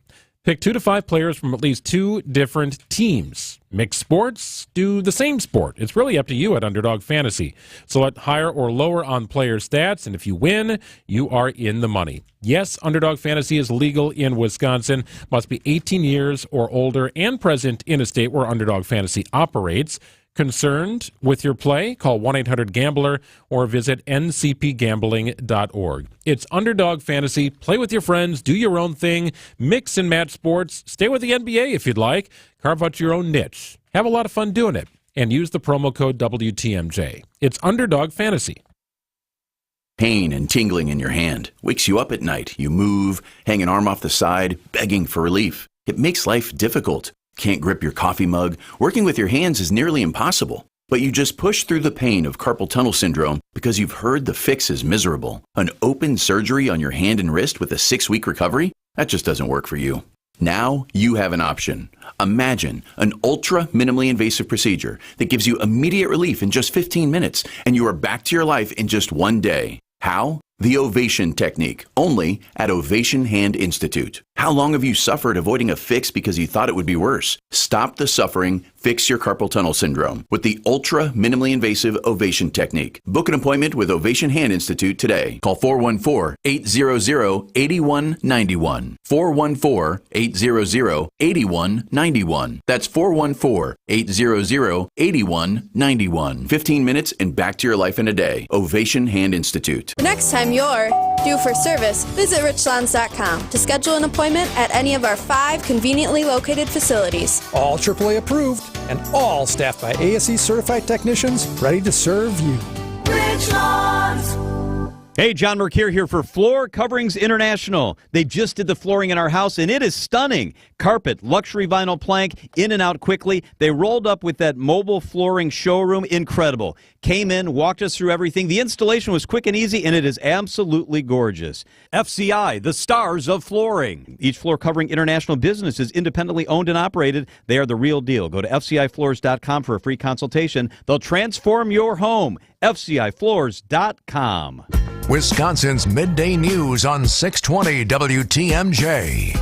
Pick 2 to 5 players from at least 2 different teams. Mixed sports, do the same sport. It's really up to you at Underdog Fantasy. Select higher or lower on player stats, and if you win, you are in the money. Yes, Underdog Fantasy is legal in Wisconsin, must be 18 years or older and present in a state where Underdog Fantasy operates. Concerned with your play? Call 1-800-GAMBLER or visit ncpgambling.org. It's Underdog Fantasy. Play with your friends. Do your own thing. Mix and match sports. Stay with the NBA if you'd like. Carve out your own niche. Have a lot of fun doing it. And use the promo code WTMJ. It's Underdog Fantasy. Pain and tingling in your hand wakes you up at night. You move, hang an arm off the side, begging for relief. It makes life difficult. Can't grip your coffee mug. Working with your hands is nearly impossible. But you just push through the pain of carpal tunnel syndrome because you've heard the fix is miserable. An open surgery on your hand and wrist with a 6-week recovery? That just doesn't work for you. Now you have an option. Imagine an ultra minimally invasive procedure that gives you immediate relief in just 15 minutes, and you are back to your life in just 1 day. How? The Ovation Technique, only at Ovation Hand Institute. How long have you suffered avoiding a fix because you thought it would be worse? Stop the suffering, fix your carpal tunnel syndrome with the ultra minimally invasive Ovation technique. Book an appointment with Ovation Hand Institute today. Call 414-800-8191. 414-800-8191. That's 414-800-8191. 15 minutes and back to your life in a day. Ovation Hand Institute. The next time you're due for service, visit richlands.com to schedule an appointment at any of our 5 conveniently located facilities. All AAA approved and all staffed by ASE certified technicians ready to serve you. Richlands. Hey, John Mercure here for Floor Coverings International. They just did the flooring in our house, and it is stunning. Carpet, luxury vinyl plank, in and out quickly. They rolled up with that mobile flooring showroom. Incredible. Came in, walked us through everything. The installation was quick and easy, and it is absolutely gorgeous. FCI, the stars of flooring. Each Floor Covering International business is independently owned and operated. They are the real deal. Go to FCIfloors.com for a free consultation. They'll transform your home. FCIfloors.com. Wisconsin's Midday News on 620 WTMJ.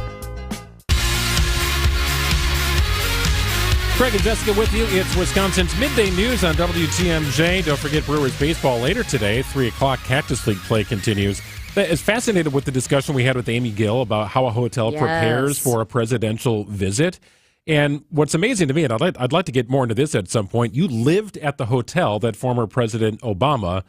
Craig and Jessica with you. It's Wisconsin's Midday News on WTMJ. Don't forget Brewers baseball later today. 3 o'clock Cactus League play continues. It's fascinated with the discussion we had with Amy Gill about how a hotel prepares for a presidential visit. And what's amazing to me, and I'd like to get more into this at some point, you lived at the hotel that former President Obama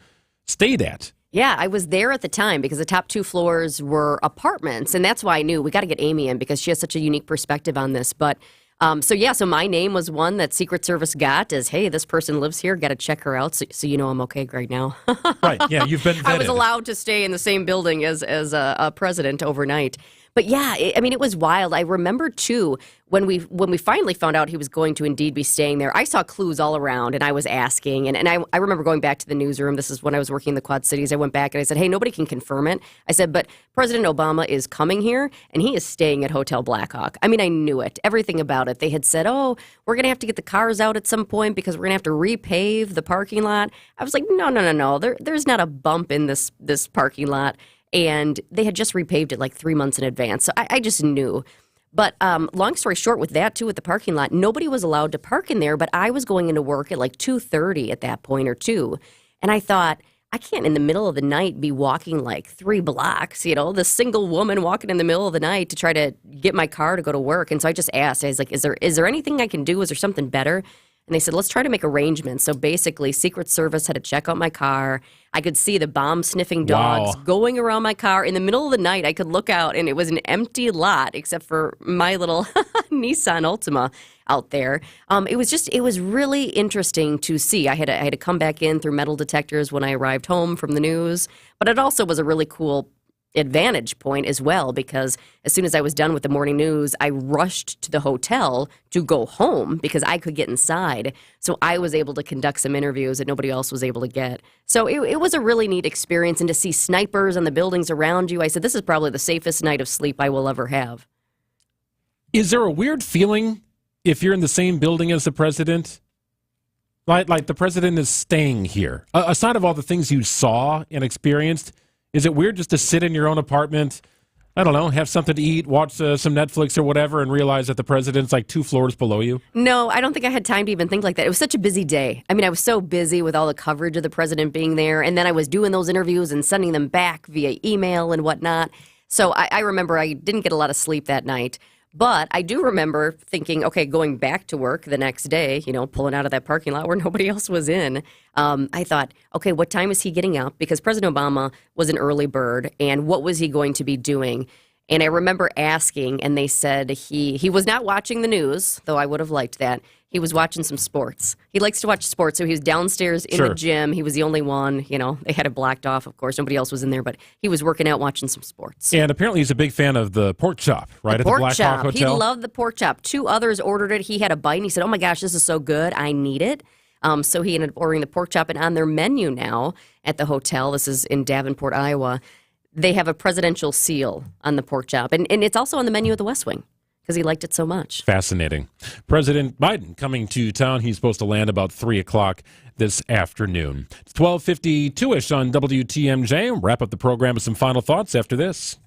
stayed at. Yeah, I was there at the time because the top 2 floors were apartments. And that's why I knew we got to get Amy in because she has such a unique perspective on this. But so my name was one that Secret Service got as, hey, this person lives here, got to check her out. So you know I'm okay right now. Right, yeah, you've been vetted. I was allowed to stay in the same building as a president overnight. But yeah, it was wild. I remember, too, when we finally found out he was going to indeed be staying there, I saw clues all around, and I was asking. And I remember going back to the newsroom. This is when I was working in the Quad Cities. I went back and I said, hey, nobody can confirm it. I said, but President Obama is coming here, and he is staying at Hotel Blackhawk. I mean, I knew it. Everything about it. They had said, oh, we're going to have to get the cars out at some point because we're going to have to repave the parking lot. I was like, no. There's not a bump in this parking lot. And they had just repaved it like 3 months in advance. So I just knew. But long story short with that, too, with the parking lot, nobody was allowed to park in there. But I was going into work at like 2:30 at that point or 2. And I thought, I can't in the middle of the night be walking like 3 blocks, this single woman walking in the middle of the night to try to get my car to go to work. And so I just asked, I was like, is there anything I can do? Is there something better? And they said, let's try to make arrangements. So basically, Secret Service had to check out my car. I could see the bomb-sniffing dogs going around my car. In the middle of the night, I could look out, and it was an empty lot except for my little Nissan Altima out there. It was really interesting to see. I had to come back in through metal detectors when I arrived home from the news. But it also was a really cool advantage point as well, because as soon as I was done with the morning news, I rushed to the hotel to go home because I could get inside. So I was able to conduct some interviews that nobody else was able to get. So it was a really neat experience. And to see snipers on the buildings around you, I said, this is probably the safest night of sleep I will ever have. Is there a weird feeling if you're in the same building as the president? Like the president is staying here. Aside of all the things you saw and experienced, is it weird just to sit in your own apartment, I don't know, have something to eat, watch some Netflix or whatever, and realize that the president's like 2 floors below you? No, I don't think I had time to even think like that. It was such a busy day. I mean, I was so busy with all the coverage of the president being there, and then I was doing those interviews and sending them back via email and whatnot. So I remember I didn't get a lot of sleep that night. But I do remember thinking, okay, going back to work the next day, pulling out of that parking lot where nobody else was in, I thought, okay, what time is he getting up? Because President Obama was an early bird, and what was he going to be doing? And I remember asking, and they said he was not watching the news, though I would have liked that. He was watching some sports. He likes to watch sports, so he was downstairs in the gym. He was the only one. They had it blocked off, of course. Nobody else was in there, but he was working out, watching some sports. And apparently he's a big fan of the pork chop, right, at the Blackhawk Hotel? He loved the pork chop. 2 others ordered it. He had a bite, and he said, oh, my gosh, this is so good. I need it. So he ended up ordering the pork chop, and on their menu now at the hotel, this is in Davenport, Iowa, they have a presidential seal on the pork chop. And it's also on the menu at the West Wing because he liked it so much. Fascinating. President Biden coming to town. He's supposed to land about 3 o'clock this afternoon. It's 12:52-ish on WTMJ. Wrap up the program with some final thoughts after this.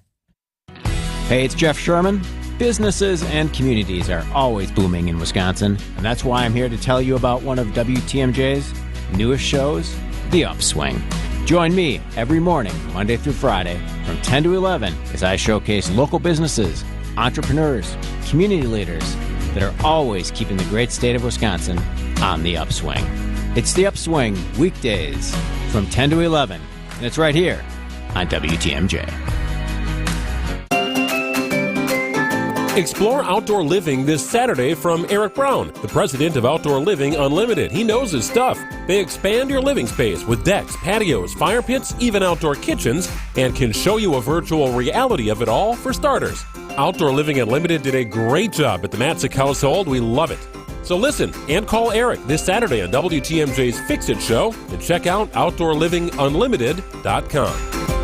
Hey, it's Jeff Sherman. Businesses and communities are always booming in Wisconsin, and that's why I'm here to tell you about one of WTMJ's newest shows, The Upswing. Join me every morning, Monday through Friday, from 10 to 11 as I showcase local businesses, entrepreneurs, community leaders that are always keeping the great state of Wisconsin on the upswing. It's The Upswing, weekdays from 10 to 11, and it's right here on WTMJ. Explore outdoor living this Saturday from Eric Brown, the president of Outdoor Living Unlimited. He knows his stuff. They expand your living space with decks, patios, fire pits, even outdoor kitchens, and can show you a virtual reality of it all for starters. Outdoor Living Unlimited did a great job at the Matzik household. We love it. So listen and call Eric this Saturday on WTMJ's Fix It Show and check out OutdoorLivingUnlimited.com.